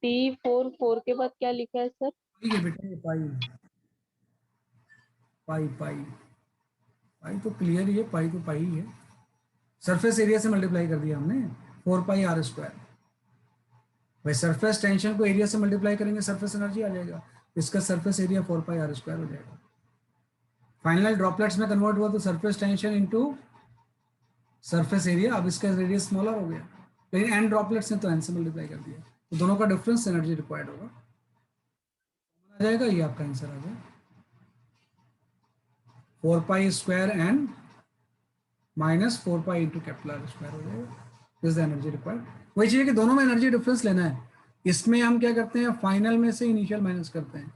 T4 के बाद क्या लिखा है सर? ठीक है बेटा, ये पाई पाई पाई पाई तो क्लियर ही है, पाई तो पाई ही है। सरफेस एरिया से मल्टीप्लाई कर दिया हमने, 4 पाई आर स्क्वायर। भाई सरफेस टेंशन को एरिया से मल्टीप्लाई करेंगे, सरफेस एनर्जी आ जाएगा, इसका surface area 4 pi R square हो जाएगा। फाइनल ड्रॉपलेट्स में कन्वर्ट हुआ तो surface tension into surface area, अब इसका रेडियस स्मॉलर हो गया, लेकिन एन ड्रॉपलेट्स ने तो एन से मल्टीप्लाई कर दिया, तो दोनों का डिफरेंस एनर्जी रिक्वायर्ड होगा, आ जाएगा। ये आपका आंसर आ गया, 4 pi square n minus 4 pi into capital R square हो जाएगा, दिस द एनर्जी रिक्वायर्ड। वही चीज़ है कि दोनों में एनर्जी डिफरेंस लेना है। इसमें हम क्या करते हैं, फाइनल में से इनिशियल माइनस करते हैं,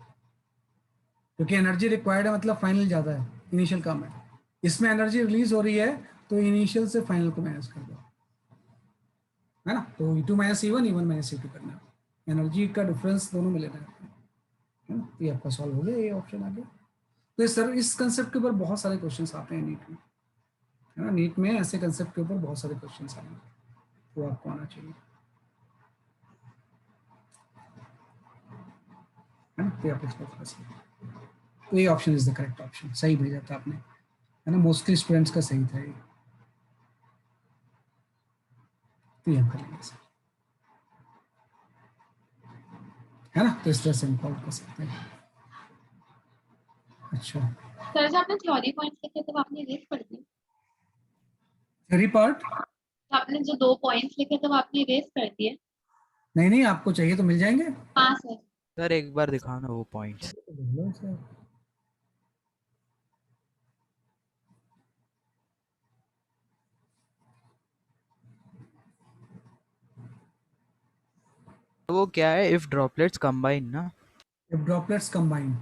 क्योंकि एनर्जी रिक्वायर्ड है मतलब फाइनल ज़्यादा है, इनिशियल कम है। इसमें एनर्जी रिलीज हो रही है तो इनिशियल से फाइनल को माइनस कर दो, है ना। तो E2 minus E1, E1 minus E2 करना है, एनर्जी का डिफरेंस दोनों में लेना है ना। तो ये आपका सॉल्व हो गया, ये ऑप्शन आ गया। तो सर इस कंसेप्ट के ऊपर बहुत सारे क्वेश्चंस आते हैं नीट में, है ना। नीट में ऐसे कंसेप्ट के ऊपर बहुत सारे क्वेश्चंस आएंगे, तो आपको आना चाहिए, है ना। तो आप इसको थोड़ा सा, तो ये option is the correct option, सही भेजा था आपने, है ना। मोस्टली स्टूडेंट्स का सही था ये, तो ये हम कर लेंगे सर, है ना। तो इस तरह से हम सॉल्व कर सकते हैं। अच्छा, सर जब आपने थ्योरी पॉइंट्स लिखे तब आपने इरेज कर दिए? थ्योरी पार्ट आपने जो 2 पॉइंट्स लिखे तब आपने इरेज कर दिए? नहीं नहीं, आपको चाहिए तो मिल जाएंगे। हाँ सर। सर एक बार दिखाना वो पॉइंट्स। वो क्या है, इफ ड्रॉपलेट्स कंबाइन ना? If droplets combine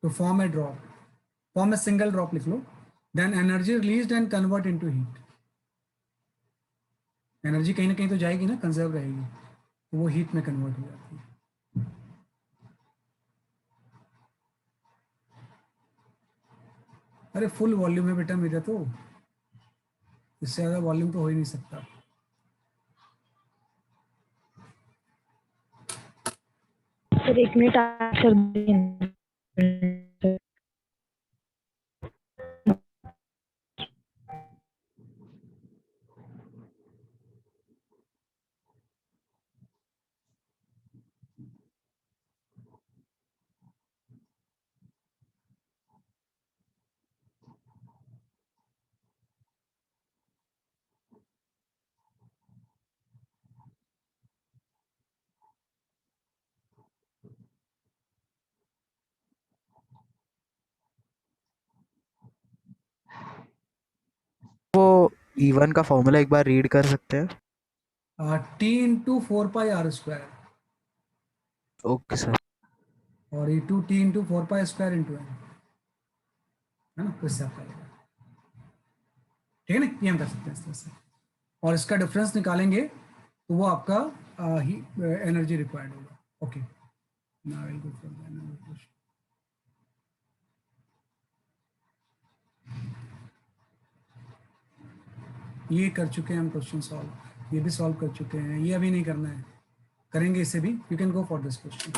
to form a drop, form a single drop लिख लो, then energy released and convert into heat. Energy कहीं ना कहीं तो जाएगी ना, कंजर्व रहेगी, तो वो हीट में कन्वर्ट हो जाती है। अरे फुल वॉल्यूम है बेटा मेरा, तो इससे ज़्यादा वॉल्यूम तो हो ही नहीं सकता। सर 1 मिनट आंसर वो E1 का फॉर्मूला एक बार रीड कर सकते हैं? T into 4πr², okay sir. और E2 T into 4π² into n, है ना, तो इससे आपका आएगा। ठीक है ना, ये हम कर सकते हैं इस तरह से, और इसका डिफरेंस निकालेंगे तो वो आपका एनर्जी रिक्वायर्ड होगा। Okay, now I will go for the another question. ये कर चुके हैं हम क्वेश्चन सॉल्व, ये भी सॉल्व कर चुके हैं, ये अभी नहीं करना है, करेंगे इसे भी। You can go for this question.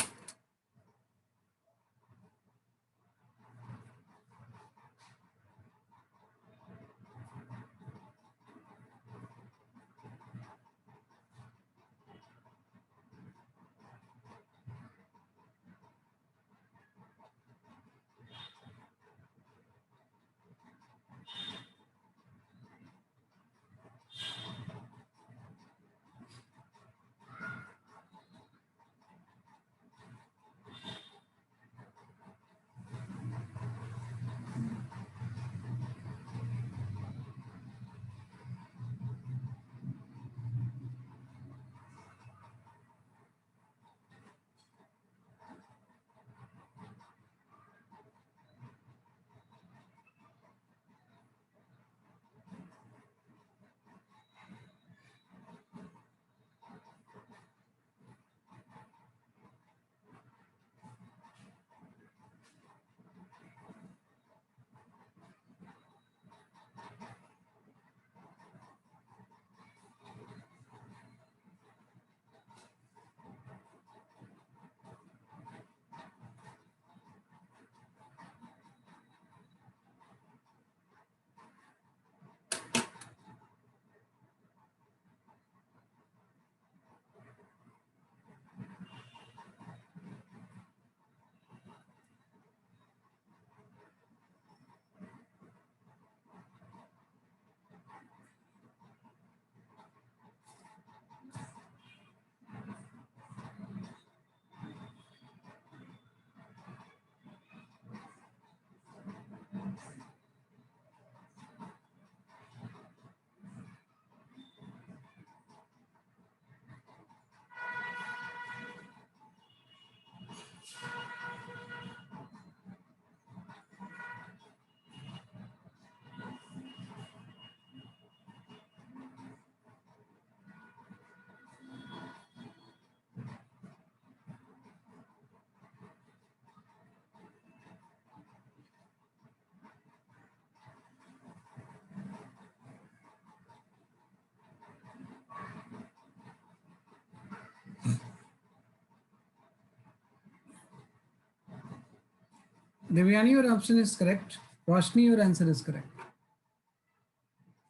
Devyani, your option is correct. Roshni, your answer is correct.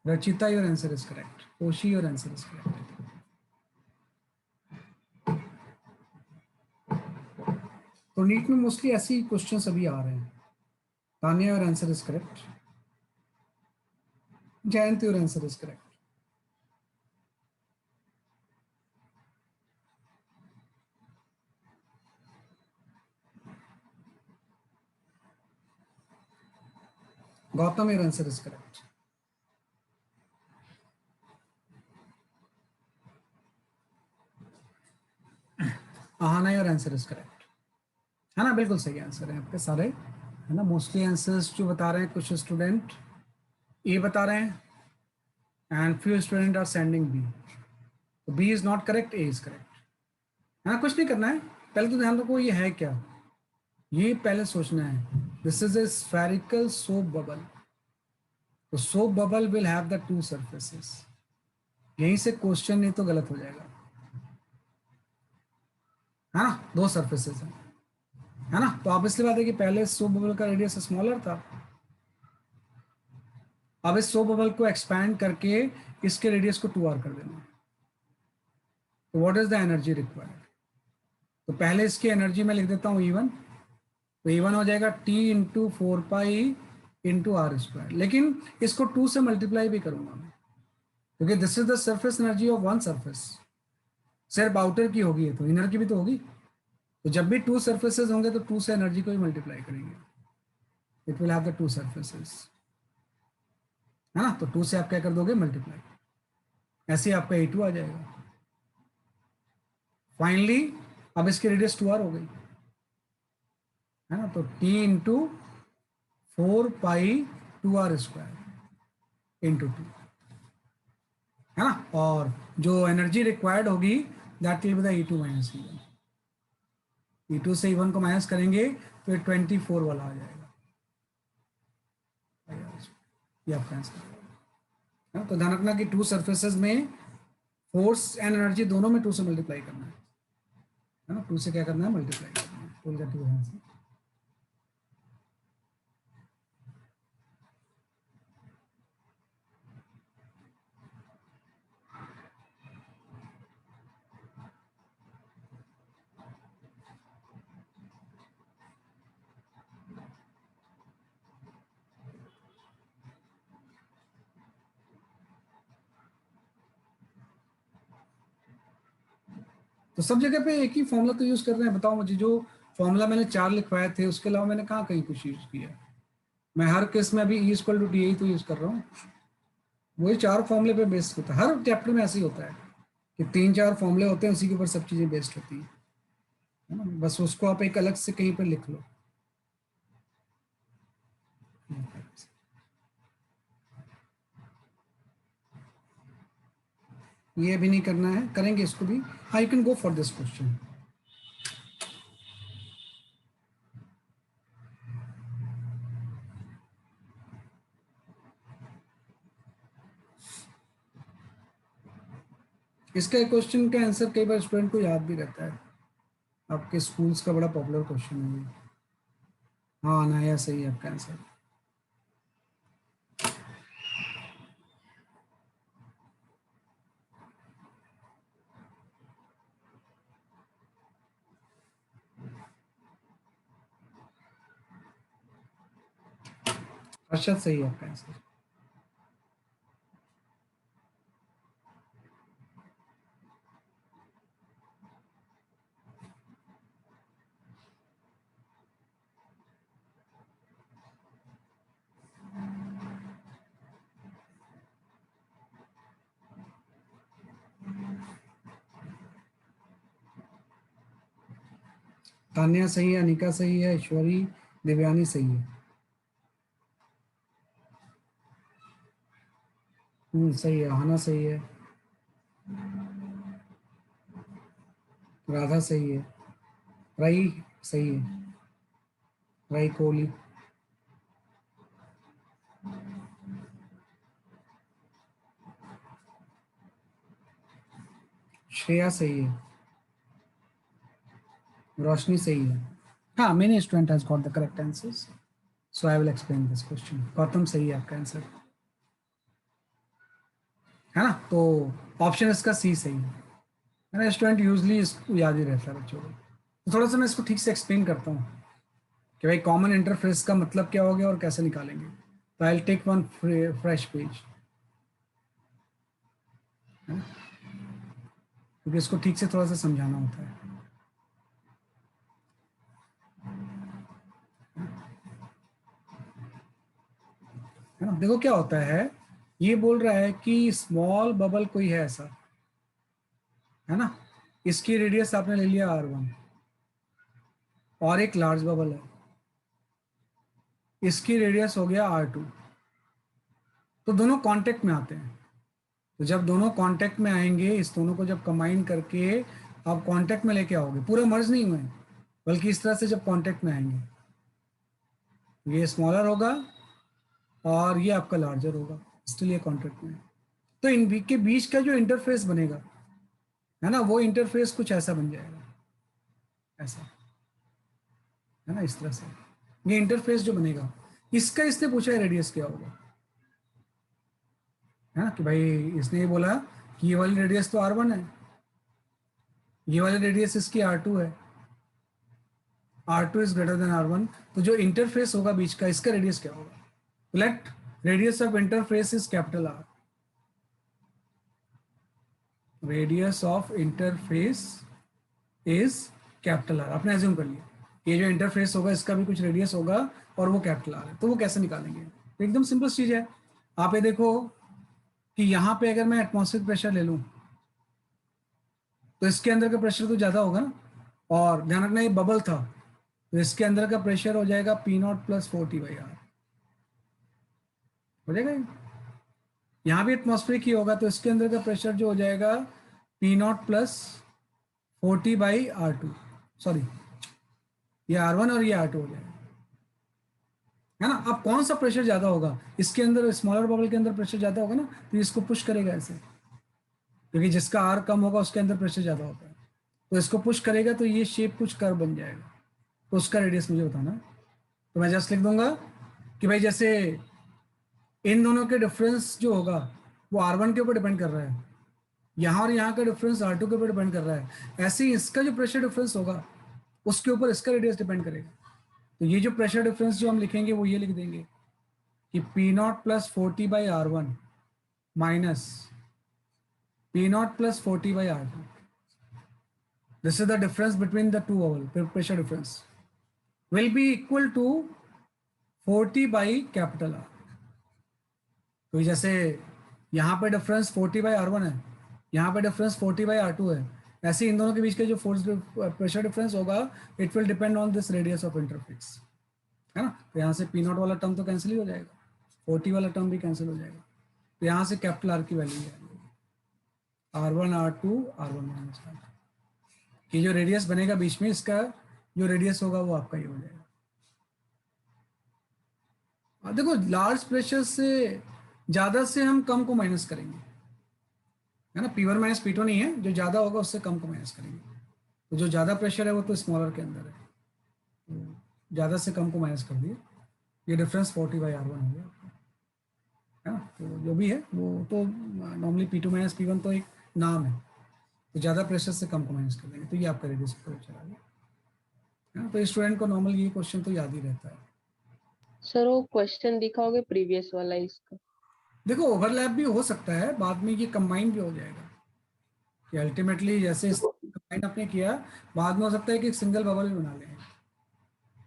Rachita, your answer is correct. Oshi, your answer is correct. तो नीट में मोस्टली ऐसे ही क्वेश्चन अभी आ रहे हैं। Tania, your answer is correct. Jayant, your answer is correct. Gautam, your answer is correct. Ahana, your answer is correct. है ना, बिल्कुल सही आंसर है आपके सारे, है ना। मोस्टली आंसर्स जो बता रहे हैं, कुछ स्टूडेंट ए बता रहे हैं and few student are sending B. तो B is not correct, A is correct, है ना। कुछ नहीं करना है, पहले तो ध्यान रखो ये है क्या, ये पहले सोचना है। This is a spherical soap bubble, तो soap bubble will have the two surfaces. यहीं से क्वेश्चन नहीं तो गलत हो जाएगा, है ना। दो सरफेसेस हैं, है ना। तो ऑब्वियसली बात है कि पहले सोप बबल का रेडियस स्मॉलर था, अब इस सोप बबल को एक्सपैंड करके इसके रेडियस को 2r कर देना। तो what is the energy required, तो पहले इसकी एनर्जी मैं लिख देता हूँ E1, तो E1 हो जाएगा T इंटू 4π इंटू r², लेकिन इसको 2 से मल्टीप्लाई भी करूंगा मैं, क्योंकि this is the surface energy of one surface. सिर्फ आउटर की होगी तो इनर की भी तो होगी, तो जब भी 2 सरफेसेस होंगे तो 2 से एनर्जी को भी मल्टीप्लाई करेंगे, it will have the 2 surfaces, है ना, तो 2 से आप क्या कर दोगे, मल्टीप्लाई, ऐसे ही आपका A2 आ जाएगा। फाइनली अब इसकी रेडियस 2r हो गई, है ना, तो T इंटू 4 पाई 2r² इंटू 2, है ना, और जो एनर्जी रिक्वायर्ड होगी that will be the E2 minus E1। E2 से E1 को माइनस करेंगे तो ये 24 वाला आ जाएगा, ये आपका आंसर है। तो ध्यान रखना कि 2 सरफेसेस में फोर्स एंड एनर्जी दोनों में 2 से मल्टीप्लाई करना है ना, 2 से क्या करना है, मल्टीप्लाई करना है, टूल का 2 है आंसर। तो सब जगह पे एक ही फॉर्मूला तो यूज कर रहे हैं। बताओ मुझे, जो फॉर्मूला मैंने 4 लिखवाए थे उसके अलावा मैंने कहाँ कहीं कुछ यूज किया? मैं हर केस में अभी E=TA तो यूज कर रहा हूँ, वही 4 फॉर्मूले पे बेस्ड होता है। हर चैप्टर में ऐसे ही होता है कि 3-4 फॉर्मूले होते हैं, उसी के ऊपर सब चीजें बेस्ड होती है ना, बस उसको आप एक अलग से कहीं पर लिख लो। ये भी नहीं करना है, करेंगे इसको भी। हाँ, you can go for this question. इसका क्वेश्चन का आंसर कई बार स्टूडेंट को याद भी रहता है, आपके स्कूल्स का बड़ा पॉपुलर क्वेश्चन है ये। हाँ, अनाया सही है आपका आंसर। अर्षद सही है आपका आंसर। तान्या सही है, अनिका सही है, ईश्वरी, दिव्यानी सही है। सही है, हाना सही है, राधा सही है, रई सही है, रई कोहली, श्रेया सही है, रोशनी सही है। हाँ, many student has got the correct answers, so I will explain this question. Gautam सही है आपका आंसर, है ना, तो ऑप्शन इसका सी सही है ना। स्टूडेंट यूजली इसको याद ही रहता है बच्चों को। तो थोड़ा सा मैं इसको ठीक से एक्सप्लेन करता हूँ कि भाई कॉमन इंटरफेस का मतलब क्या हो गया और कैसे निकालेंगे। तो I will take one fresh page, क्योंकि इसको ठीक से थोड़ा सा समझाना होता है। है ना, देखो क्या होता है, ये बोल रहा है कि स्मॉल बबल कोई है ऐसा, है ना, इसकी रेडियस आपने ले लिया R1 और एक लार्ज बबल है, इसकी रेडियस हो गया R2। तो दोनों कांटेक्ट में आते हैं, तो जब दोनों कांटेक्ट में आएंगे, इस दोनों को जब कंबाइन करके आप कांटेक्ट में लेके आओगे, पूरे मर्ज नहीं हुए बल्कि इस तरह से जब कांटेक्ट में आएंगे, ये स्मॉलर होगा और ये आपका लार्जर होगा, स्टिल ये कांटेक्ट में है। तो इन के बीच का जो इंटरफेस बनेगा, है ना, वो इंटरफेस कुछ ऐसा बन जाएगा, ऐसा, है ना, इस तरह से ये इंटरफेस जो बनेगा, इसका इसने पूछा है रेडियस क्या होगा, है ना, कि भाई इसने ये बोला कि ये वाली रेडियस तो R1 है, ये वाली रेडियस इसकी R2 है, R2 is greater than R1, तो जो इंटरफेस होगा बीच का, इसका रेडियस क्या होगा। Let radius of interface is capital R, radius of interface is capital R। आपने एज्यूम कर लिया ये जो इंटरफेस होगा इसका भी कुछ रेडियस होगा और वो कैपिटल R है, तो वो कैसे निकालेंगे। तो एकदम सिंपल चीज है, आप ये देखो कि यहाँ पे अगर मैं एटमॉस्फेरिक प्रेशर ले लूँ तो इसके अंदर का प्रेशर तो ज़्यादा होगा ना, और ध्यान रखना ये बबल था, तो इसके अंदर का प्रेशर हो जाएगा पी नॉट प्लस 4T/R, हो जाएगा ये। यहाँ भी एटमॉस्फेरिक ही होगा, तो इसके अंदर का प्रेशर जो हो जाएगा P not plus 40/R2, sorry ये R1 और ये R2 हो जाएगा, है ना। अब कौन सा प्रेशर ज्यादा होगा, इसके अंदर स्मॉलर बबल के अंदर प्रेशर ज्यादा होगा ना, तो इसको पुश करेगा ऐसे, क्योंकि जिसका R कम होगा उसके अंदर प्रेशर ज्यादा होता है, तो इसको पुश करेगा तो ये शेप कुछ कर्व बन जाएगा, तो उसका रेडियस मुझे बताना है। तो मैं जस्ट लिख दूंगा कि भाई जैसे इन दोनों के डिफरेंस जो होगा वो R1 के ऊपर डिपेंड कर रहा है, यहाँ और यहाँ का डिफरेंस R2 के ऊपर डिपेंड कर रहा है, ऐसे ही इसका जो प्रेशर डिफरेंस होगा उसके ऊपर इसका रेडियस डिपेंड करेगा। तो ये जो प्रेशर डिफरेंस जो हम लिखेंगे वो ये लिख देंगे कि P not plus 40/R1 minus P not plus 40/R2, this is the difference between the two bubble, pressure difference will be equal to 40/R। तो जैसे यहाँ पे डिफरेंस 40/R1 है, यहाँ पे डिफरेंस 40/R2 है, ऐसे इन दोनों के बीच का जो फोर्स प्रेशर डिफरेंस होगा it will depend on this radius of interface, है ना। तो यहाँ से पी नॉट वाला टर्म तो कैंसिल ही हो जाएगा, 40 वाला टर्म भी कैंसिल हो जाएगा, तो यहाँ से कैपिटल R की वैल्यू है R1 R2 R1 minus R2, कि जो रेडियस बनेगा बीच में इसका जो रेडियस होगा वो आपका ये हो जाएगा। और देखो लार्ज प्रेशर से ज्यादा से हम कम को माइनस करेंगे, है ना, P1 माइनस P2 नहीं है, जो ज्यादा होगा उससे कम को माइनस करेंगे, तो जो ज्यादा प्रेशर है वो तो स्मॉलर के अंदर है, तो ज्यादा से कम को माइनस कर दिए, ये डिफरेंस 40/R1 हो गया, है ना। तो जो भी है वो तो नॉर्मली P2 माइनस P1 तो एक नाम है, तो ज्यादा प्रेशर से कम को माइनस कर देंगे, तो ये आपका रेडियस पर चला गया, है ना। तो स्टूडेंट को नॉर्मल ये क्वेश्चन तो याद ही रहता है। सर वो क्वेश्चन दिखाओगे प्रीवियस वाला इसका? देखो ओवरलैप भी हो सकता है, बाद में ये कंबाइन भी हो जाएगा, कि अल्टीमेटली जैसे कंबाइन आपने किया बाद में हो सकता है कि एक सिंगल बबल भी बना लें,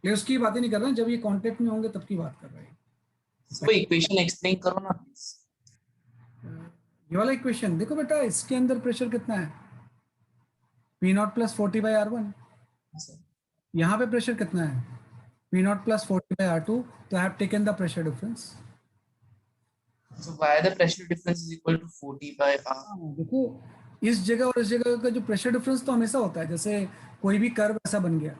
ये उसकी बातें नहीं कर रहा, जब ये कांटेक्ट में होंगे तब की बात कर रहे हैं। इसको इक्वेशन एक्सप्लेन करो ना प्लीज। ये वाला इक्वेशन देखो बेटा, इसके अंदर प्रेशर कितना है P नॉट प्लस 40/R1, यहाँ पे प्रेशर कितना है P नॉट प्लस 40/R2, तो I have taken the pressure difference. So why the pressure difference is equal to 40/R? देखो इस जगह और इस जगह का जो प्रेशर डिफरेंस तो हमेशा होता है, जैसे कोई भी कर्व ऐसा बन गया,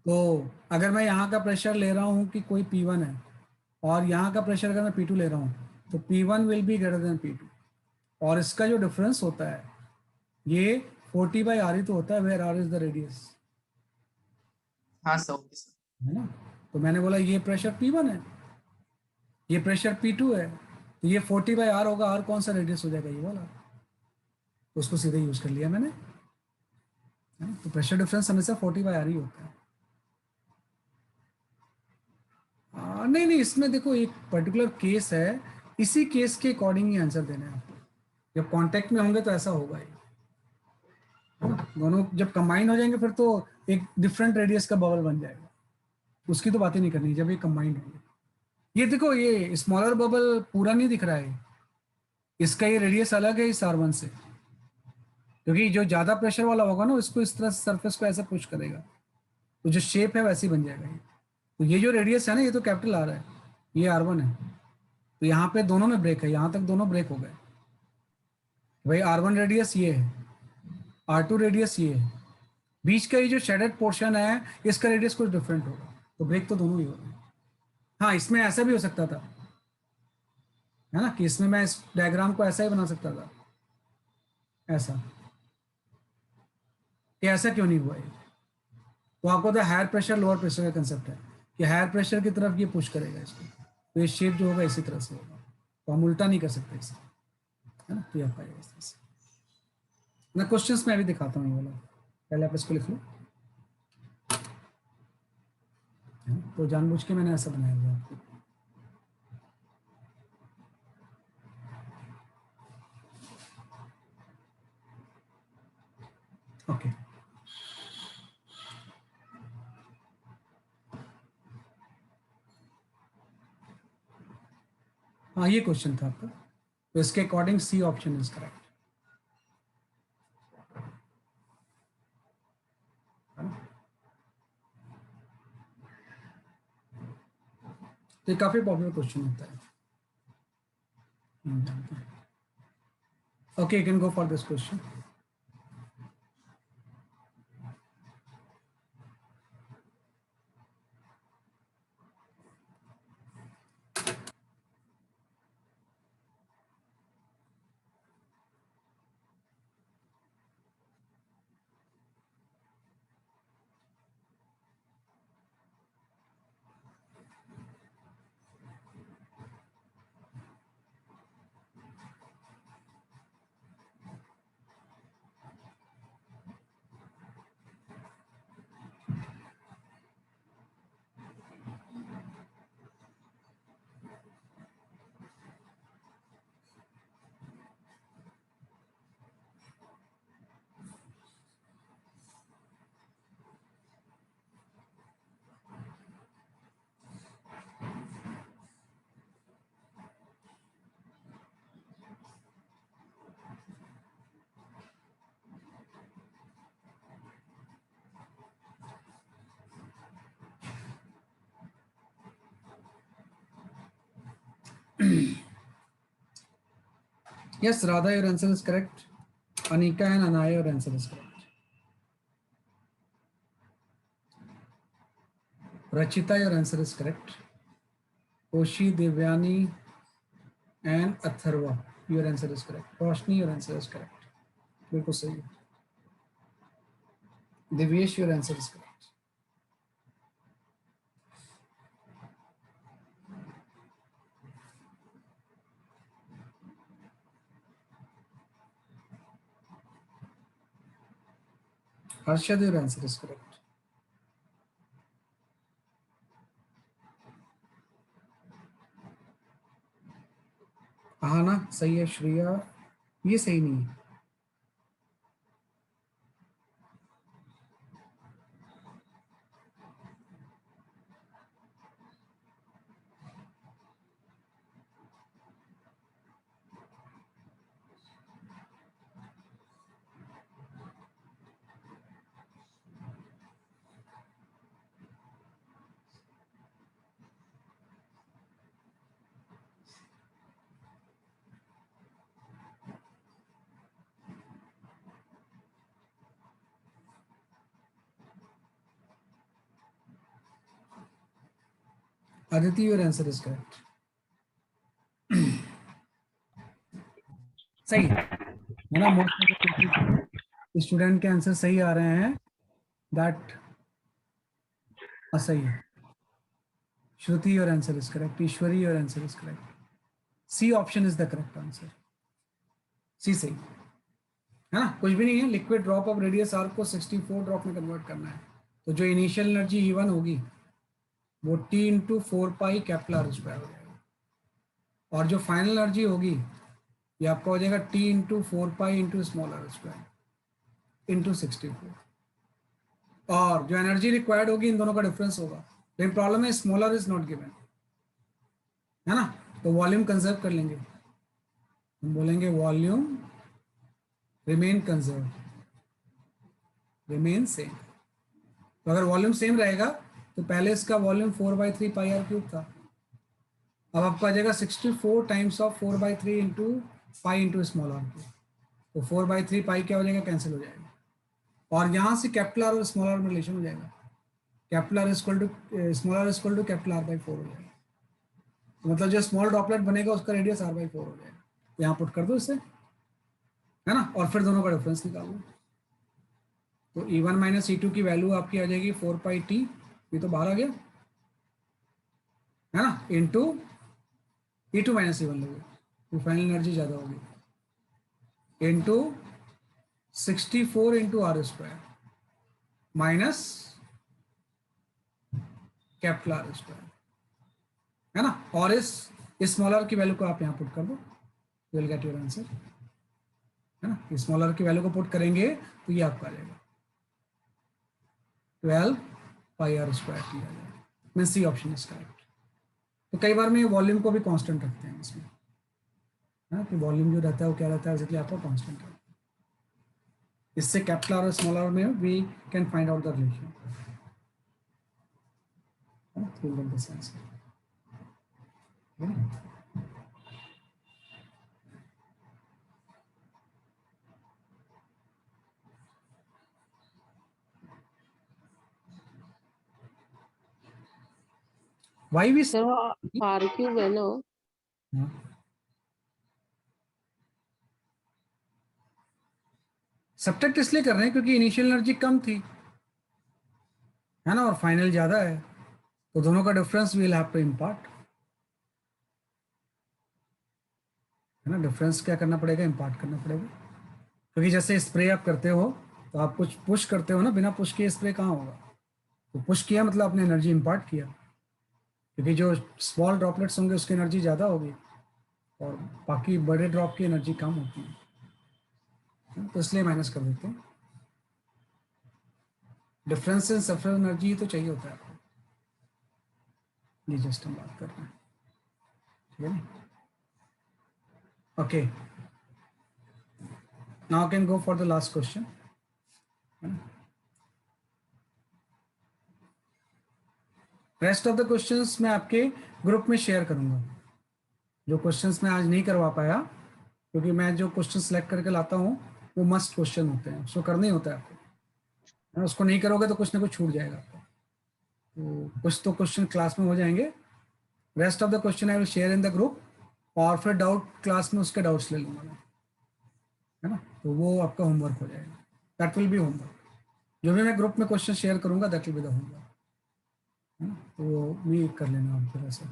तो अगर मैं यहाँ का प्रेशर ले रहा हूँ कि कोई P1 है और यहाँ का प्रेशर अगर मैं P2 ले रहा हूँ तो P1 will be greater than P2, और इसका जो डिफरेंस होता है ये 40/R ही तो होता है, where R is the radius, हाँ सर, ओके सर। है ना। तो मैंने बोला ये प्रेशर P1 है, ये प्रेशर P2 है, तो ये 40/R होगा, R कौन सा रेडियस हो जाएगा ये वाला, तो उसको सीधे यूज कर लिया मैंने, है ना? तो प्रेशर डिफरेंस हमेशा 40/R ही होता है। नहीं नहीं, इसमें देखो एक पर्टिकुलर केस है, इसी केस के अकॉर्डिंग ही आंसर देना है आपको, जब कांटेक्ट में होंगे तो ऐसा होगा ही, है ना? दोनों जब कंबाइन हो जाएंगे फिर तो एक डिफरेंट रेडियस का बबल बन जाएगा, उसकी तो बातें नहीं करनी जब ये कंबाइंड होंगे। ये देखो ये स्मॉलर बबल पूरा नहीं दिख रहा है, इसका ये रेडियस अलग है इस R1 से, क्योंकि जो ज्यादा प्रेशर वाला होगा ना इसको इस तरह से सरफेस को ऐसे पुश करेगा, तो जो शेप है वैसे ही बन जाएगा ये। तो ये जो रेडियस है ना ये तो कैपिटल R है, ये R1 है, तो यहाँ पे दोनों में ब्रेक है, यहाँ तक दोनों ब्रेक हो गए, भाई R1 रेडियस ये है, R2 रेडियस ये है, बीच का ये जो शेडेड पोर्शन है इसका रेडियस कुछ डिफरेंट होगा, तो ब्रेक तो दोनों ही हो रहे हैं। हाँ इसमें ऐसा भी हो सकता था, है ना, कि इसमें मैं इस डायग्राम को ऐसा ही बना सकता था, ऐसा, कि ऐसा क्यों नहीं हुआ ये, तो आपको तो हायर प्रेशर लोअर प्रेशर का कंसेप्ट है कि हायर प्रेशर की तरफ ये पुश करेगा इसको, तो ये शेप जो होगा इसी तरह से होगा, तो हम उल्टा नहीं कर सकते इसे, है ना। तो ये आपका इस तरह से, मैं क्वेश्चंस में अभी दिखाता हूँ ये वाला, पहले आप इसको लिख लो, तो जानबूझ के मैंने ऐसा बनाया हुआ आपको। ओके हाँ ये क्वेश्चन था आपका, तो इसके according C option is correct. तो ये काफी पॉपुलर क्वेश्चन होता है। Okay, you can go for this question. Yes, Radha, your answer is correct. Anika and Anaya, your answer is correct. Rachita, your answer is correct. Oshi, Devyani, and Atharva, your answer is correct. Roshni, your answer is correct. बिल्कुल सही है. Divyesh, your answer is correct. Harshad, your answer is correct. Aahana सही है. श्रेया ये सही नहीं है. Aditi, your answer is correct. सही है ना. मोस्ट स्टूडेंट के आंसर सही आ रहे हैं. दैट सही है. Shruti, your answer is correct. Ishwari, your answer is correct. C option is the correct answer. C सही है ना. कुछ भी नहीं है. Liquid drop of radius R को 64 ड्रॉप में कन्वर्ट करना है. तो जो इनिशियल एनर्जी E1 होगी वो T into 4 pi capital R square हो जाएगा. और जो फाइनल एनर्जी होगी ये आपका हो जाएगा T into 4 pi into small r square into 64. और जो एनर्जी रिक्वायर्ड होगी इन दोनों का डिफरेंस होगा. लेकिन प्रॉब्लम है small r is not given है ना. तो वॉल्यूम कंजर्व कर लेंगे. हम बोलेंगे volume remain conserve, remain same. तो अगर वॉल्यूम सेम रहेगा तो पहले इसका वॉल्यूम 4/3 पाई r क्यूब था. अब आपको आ जाएगा 64 times of 4/3 into pi into small r cube. तो 4/3 पाई क्या हो जाएगा, कैंसिल हो जाएगा. और यहाँ से कैपिटल R और स्मॉल r में रिलेशन हो जाएगा. Capital R equal to small r equal to capital R/4 हो जाएगा. तो मतलब जो स्मॉल ड्रॉपलेट बनेगा उसका रेडियस R/4 हो जाएगा. यहाँ पुट कर दो इसे है ना. और फिर दोनों का डिफरेंस निकाल लो. तो E1 माइनस E2 की वैल्यू आपकी आ जाएगी 4 पाई T, ये तो बाहर आ गया है ना, इंटू E2 माइनस E1 लोगे तो फाइनल एनर्जी ज़्यादा होगी, into 64 into R square minus capital R square है ना. और इस स्मॉल r की वैल्यू को आप यहाँ पुट कर दो, you will get your answer है ना. स्मॉल r की वैल्यू को पुट करेंगे तो ये आपका आ जाएगा 12 पाई r स्क्वायर T आ जाएगा. Mean C option is correct. तो कई बार में वॉल्यूम को भी कांस्टेंट रखते हैं इसमें, है कि वॉल्यूम जो रहता है वो क्या रहता है, इसलिए आपको कांस्टेंट रहता है। इससे कैपिटल आर और स्मॉल आर में we can find out the relation through the distance. Why we sir R cube है ना? सब्ट्रैक्ट इसलिए कर रहे हैं क्योंकि इनिशियल एनर्जी कम थी, है ना, और फाइनल ज्यादा है, तो दोनों का difference we'll have to impart, है ना। डिफरेंस क्या करना पड़ेगा, इम्पार्ट करना पड़ेगा। क्योंकि जैसे स्प्रे आप करते हो तो आप कुछ पुश करते हो ना, बिना पुश किए स्प्रे कहाँ होगा, तो पुश किया मतलब आपने एनर्जी इम्पार्ट किया, क्योंकि जो स्मॉल ड्रॉपलेट्स होंगे उसकी एनर्जी ज़्यादा होगी और बाकी बड़े ड्रॉप की एनर्जी कम होती है, तो इसलिए माइनस कर देते हैं। डिफरेंस इन सरफेस एनर्जी तो चाहिए होता है आपको, ये जस्ट हम बात कर रहे हैं, ठीक है ना। Okay, now can go for the last question. Rest of the questions मैं आपके ग्रुप में शेयर करूंगा। जो क्वेश्चंस मैं आज नहीं करवा पाया, क्योंकि मैं जो क्वेश्चन सेलेक्ट करके लाता हूँ वो मस्ट क्वेश्चन होते हैं, उसको करना ही होता है आपको, उसको नहीं करोगे तो कुछ ना कुछ छूट जाएगा आपको। तो कुछ तो क्वेश्चन क्लास में हो जाएंगे, rest of the question I will share in the group, और फिर डाउट क्लास में उसके डाउट्स ले लूंगा मैं, है ना। तो वो आपका होमवर्क हो जाएगा, दैट विल बी होमवर्क। जो भी मैं ग्रुप में क्वेश्चन शेयर करूंगा that will be the homework, है ना। तो वो भी कर लेना आप तरह से,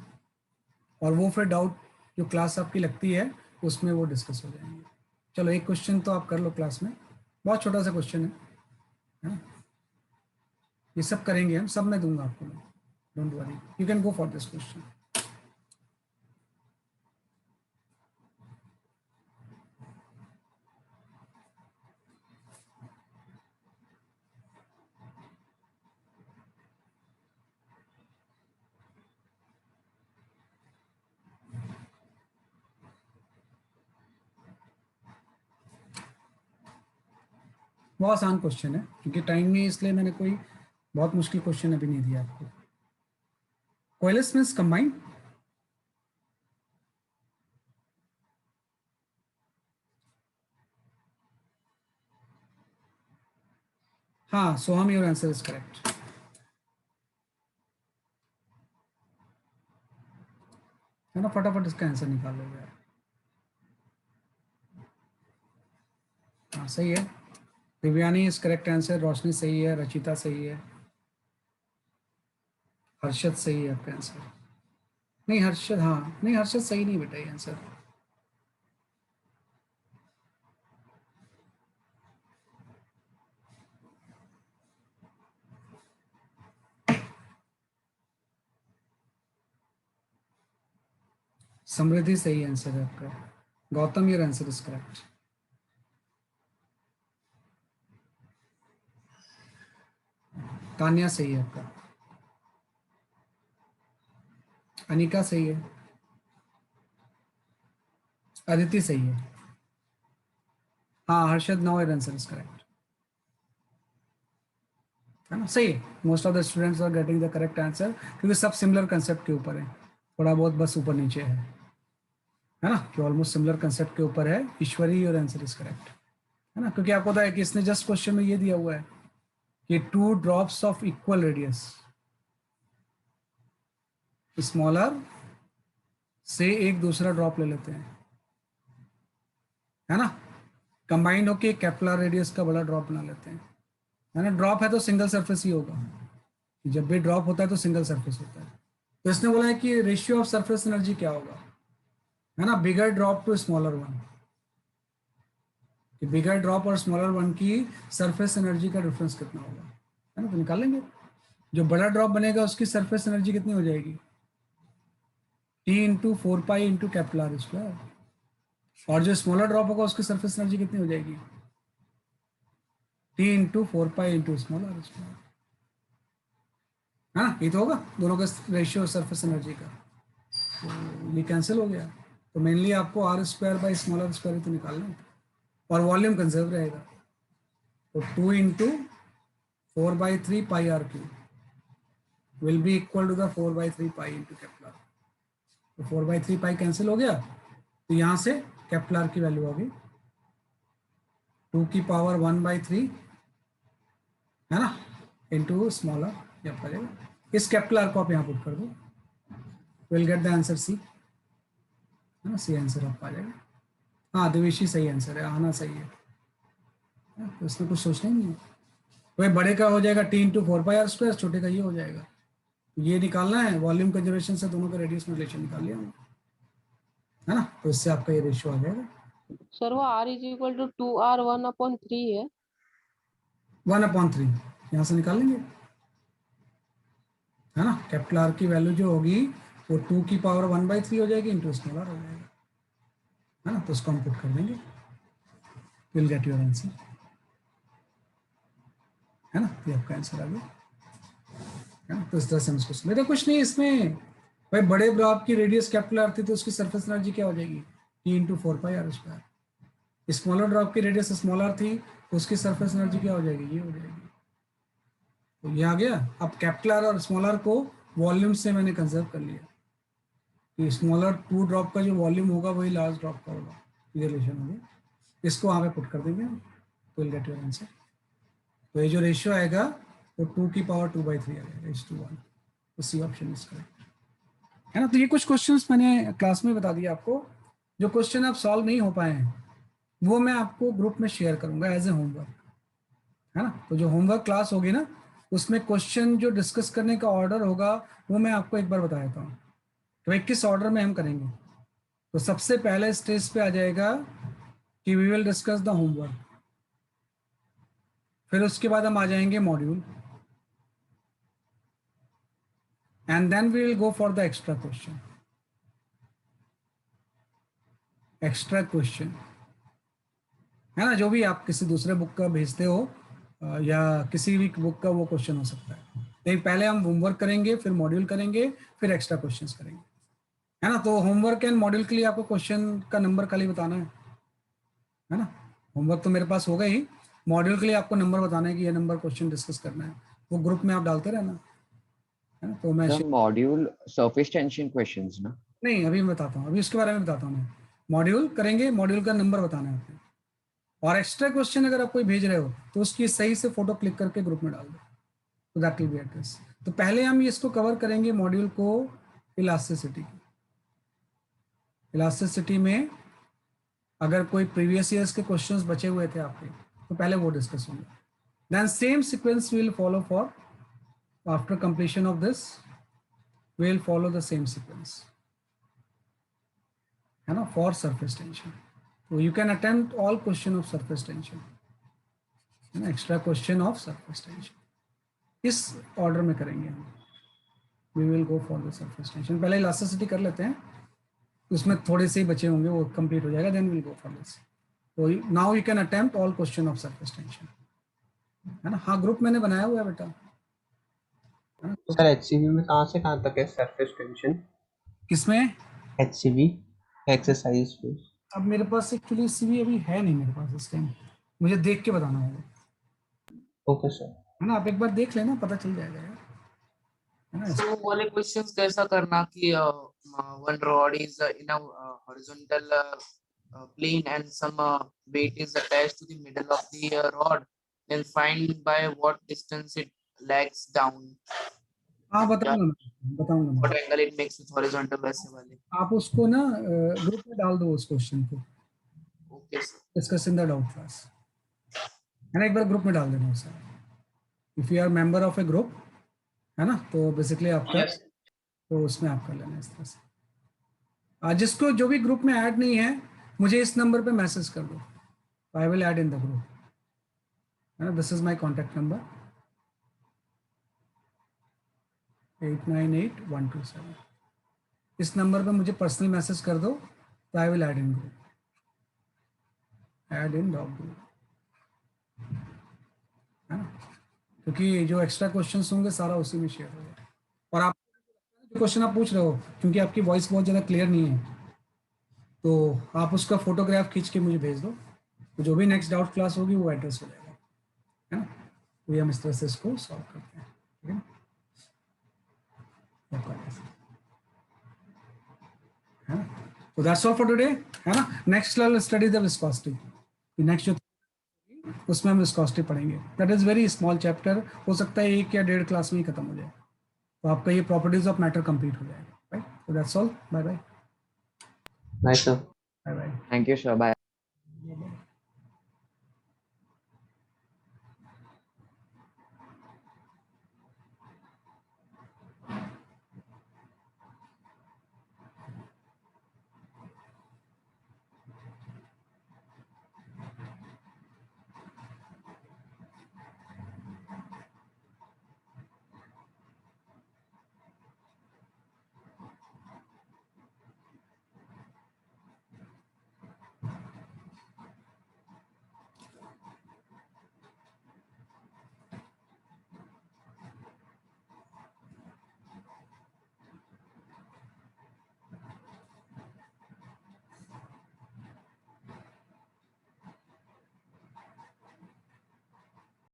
और वो फिर डाउट जो क्लास आपकी लगती है उसमें वो डिस्कस हो जाएंगे। चलो एक क्वेश्चन तो आप कर लो क्लास में, बहुत छोटा सा क्वेश्चन है ना? ये सब करेंगे हम, सब मैं दूंगा आपको, don't worry, you can go for this question. बहुत आसान क्वेश्चन है, क्योंकि टाइम नहीं है इसलिए मैंने कोई बहुत मुश्किल क्वेश्चन अभी नहीं दिया आपको। कोएलिस मींस कंबाइन, हाँ सोहम योर आंसर इज करेक्ट। है ना, फटाफट इसका आंसर निकाल लोगे आप। हाँ सही है, दिव्यानी इज करेक्ट आंसर, रोशनी सही है, रचिता सही है, हर्षद सही है आपका आंसर। नहीं हर्षद, हाँ नहीं हर्षद सही नहीं बेटा ये आंसर। समृद्धि सही आंसर है आपका। Gautam your answer is correct. Tanya सही है आपका। अनिका सही है। अदिति सही है। हाँ Harshad, now your answer is correct, है ना, सही है। Most of the students are getting the correct answer, क्योंकि सब सिमिलर कंसेप्ट के ऊपर है, थोड़ा बहुत बस ऊपर नीचे है ना, कि ऑलमोस्ट सिमिलर कंसेप्ट के ऊपर है। ईश्वरी योर आंसर इज करेक्ट, है ना, क्योंकि आपको पता है कि इसने जस्ट क्वेश्चन में ये दिया हुआ है कि 2 drops of equal radius smaller से एक दूसरा ड्रॉप ले लेते हैं, है ना, कंबाइंड होके कैपिलर रेडियस का बड़ा ड्रॉप बना लेते हैं, है ना। ड्रॉप है तो सिंगल सरफेस ही होगा, जब भी ड्रॉप होता है तो सिंगल सरफेस होता है। तो इसने बोला है कि रेशियो ऑफ सरफेस एनर्जी क्या होगा, है ना, बिगर ड्रॉप टू स्मॉलर वन, कि बिगर ड्रॉप और स्मॉलर वन की सरफेस एनर्जी का डिफरेंस कितना होगा, है ना। तो निकाल लेंगे, जो बड़ा ड्रॉप बनेगा उसकी सरफेस एनर्जी कितनी हो जाएगी, T into 4 pi into capital R square, और जो स्मॉलर ड्रॉप होगा उसकी सरफेस एनर्जी कितनी हो जाएगी, T into 4 pi into smaller square, है ना। ये तो होगा दोनों का रेशियो सरफेस एनर्जी का, तो ये कैंसिल हो गया। तो मेनली आपको R square by small R square तो निकालना है और वॉल्यूम कंजर्व रहेगा। तो 2 इंटू 4/3 pi R cube will be equal to the 4/3 pi into capital R. तो 4/3 पाई कैंसिल हो गया, तो यहाँ से कैपिटल आर की वैल्यू आ गई 2 की पावर 1/3 है ना, इंटू स्मॉल आर। यहाँ पर इस कैपिटल आर को आप यहाँ पुट कर दो, will get the answer C, है ना। सी आंसर आपका आ जाएगा। हाँ दिवेशी सही आंसर है, आना सही है, तो इसमें कुछ सोचना ही नहीं है। तो बड़े का हो जाएगा टी इंटू 4πr², छोटे का ये हो जाएगा। ये निकालना है वॉल्यूम कंजर्वेशन से, दोनों का रेडियस में रिलेशन निकाल लिया हमने, है ना। तो इससे आपका ये रेशियो आ जाएगा। सर वो r is equal to 2r 1/3 है। 1/3 यहाँ से निकाल लेंगे, है ना। कैपिटल आर की वैल्यू जो होगी वो 2 की पावर 1/3 हो जाएगी इंटू स्मॉल आर हो जाएगा, है ना। तो उसको हम पुट कर देंगे, विल गेट योर आंसर, है ना। ये आपका आंसर आ गया, है ना। तो इस तरह से हम इसको समझे। तो कुछ नहीं इसमें भाई, बड़े ब्लॉक की रेडियस कैपिटल आर थी तो उसकी सरफेस एनर्जी क्या हो जाएगी T into 4πr²। Smaller drop की रेडियस स्मॉल आर थी तो उसकी सरफेस एनर्जी क्या हो जाएगी, ये हो जाएगी। तो ये आ गया। अब कैपिटल आर और स्मॉल आर को वॉल्यूम से मैंने कंजर्व कर लिया कि स्मॉलर 2 ड्रॉप का जो वॉल्यूम होगा वही लार्ज ड्रॉप का होगा, ये रिलेशन हो गया। इसको वहाँ पे पुट कर देंगे, तो विल गेट योर आंसर। तो ये जो रेशियो आएगा वो 2 की पावर 2/3 आ जाएगा, 1:1। तो सी ऑप्शन इज करेक्ट, है ना। तो ये कुछ क्वेश्चंस मैंने क्लास में बता दिया आपको। जो क्वेश्चन आप सॉल्व नहीं हो पाए हैं वो मैं आपको ग्रुप में शेयर करूंगा एज ए होमवर्क, है ना। तो जो होमवर्क क्लास होगी ना उसमें क्वेश्चन जो डिस्कस करने का ऑर्डर होगा वो मैं आपको एक बार बता देता हूँ तो किस ऑर्डर में हम करेंगे। तो सबसे पहले स्टेज पे आ जाएगा कि we will discuss the homework, फिर उसके बाद हम आ जाएंगे module, and then we will go for the extra question. Extra question है ना, जो भी आप किसी दूसरे बुक का भेजते हो या किसी भी बुक का वो क्वेश्चन हो सकता है। लेकिन पहले हम होमवर्क करेंगे, फिर मॉड्यूल करेंगे, फिर एक्स्ट्रा क्वेश्चंस करेंगे, है ना। तो होमवर्क एंड मॉड्यूल के लिए आपको क्वेश्चन का नंबर खाली बताना है ना। होमवर्क तो मेरे पास होगा ही, मॉड्यूल के लिए आपको नंबर बताना है कि ये नंबर क्वेश्चन डिस्कस करना है, वो ग्रुप में आप डालते रहना, है ना। तो मैं मॉड्यूल सरफेस टेंशन क्वेश्चंस ना, नहीं अभी मैं बताता हूँ, अभी उसके बारे में बताता हूँ। मैं मॉड्यूल करेंगे, मॉड्यूल का नंबर बताना है आपको, और एक्स्ट्रा क्वेश्चन अगर आप कोई भेज रहे हो तो उसकी सही से फोटो क्लिक करके ग्रुप में डाल दो, तो दैट विल बी एड्रेस। तो पहले हम इसको कवर करेंगे मॉड्यूल को इलास्टिसिटी। इलास्टिसिटी में अगर कोई प्रीवियस ईयर्स के क्वेश्चंस बचे हुए थे आपके तो पहले वो डिस्कस होंगे। Then same sequence will follow for after completion of this, will follow the same sequence, है ना, for surface tension. So you can attempt all question of surface tension, है ना, extra question of surface tension। इस ऑर्डर में करेंगे हम। We will go for the surface tension। पहले elasticity कर लेते हैं, उसमें थोड़े से ही बचे होंगे, वो कंप्लीट हो जाएगा, then we'll go for this। तो now you can attempt all question of surface tension, है ना। हाँ ग्रुप मैंने बनाया हुआ है बेटा, है ना। सर एचसीवी में कहाँ से कहाँ तक है सरफेस टेंशन? किसमें एचसीवी एक्सरसाइज पे। अब मेरे पास एक्चुअली सीवी अभी है नहीं मेरे पास इस टाइम, मुझे देख के बताना होगा। ओके सर, है ना, आप एक बार देख लेना, पता चल जाएगा यार, है ना। So वाले क्वेश्चंस कैसा करना कि one rod is in a horizontal plane and some weight is attached to the middle of the rod, then find by what distance it lags down, हाँ बताऊंगा what मैं। angle it makes with horizontal, वैसे वाले। आप उसको ना ग्रुप में डाल दो उस क्वेश्चन को, okay sir, discuss in the doubt class, है ना। एक बार ग्रुप में डाल देना उसे, if you are member of a group, है ना। तो बेसिकली आपका तो उसमें आप कर लेना इस तरह से। जिसको जो भी ग्रुप में ऐड नहीं है मुझे इस नंबर पे मैसेज कर दो, I will add in the group, है ना। This is my contact number 898127। इस नंबर पे मुझे पर्सनल मैसेज कर दो, तो I will add in group, add in dog group, है ना। क्योंकि जो एक्स्ट्रा क्वेश्चंस होंगे सारा उसी में शेयर होगा। और आप क्वेश्चन आप पूछ रहे हो, क्योंकि आपकी वॉइस बहुत ज़्यादा क्लियर नहीं है, तो आप उसका फोटोग्राफ खींच के मुझे भेज दो, तो जो भी नेक्स्ट डाउट क्लास होगी वो एड्रेस हो जाएगा, है ना। तो ये हम इस तरह से इसको सॉल्व करते हैं, ठीक है ना। तो दैट्स ऑल फॉर टुडे, है ना। Next level study the viscosity, next जो उसमें हम विस्कोसिटी पढ़ेंगे। That is very small chapter, हो सकता है 1 या 1.5 क्लास में ही खत्म हो जाए, तो आपका ये प्रॉपर्टीज ऑफ मैटर कंप्लीट हो जाएगा, राइट। तो that's all, bye bye. Nice, sir. Bye bye. Thank you, sir. Bye.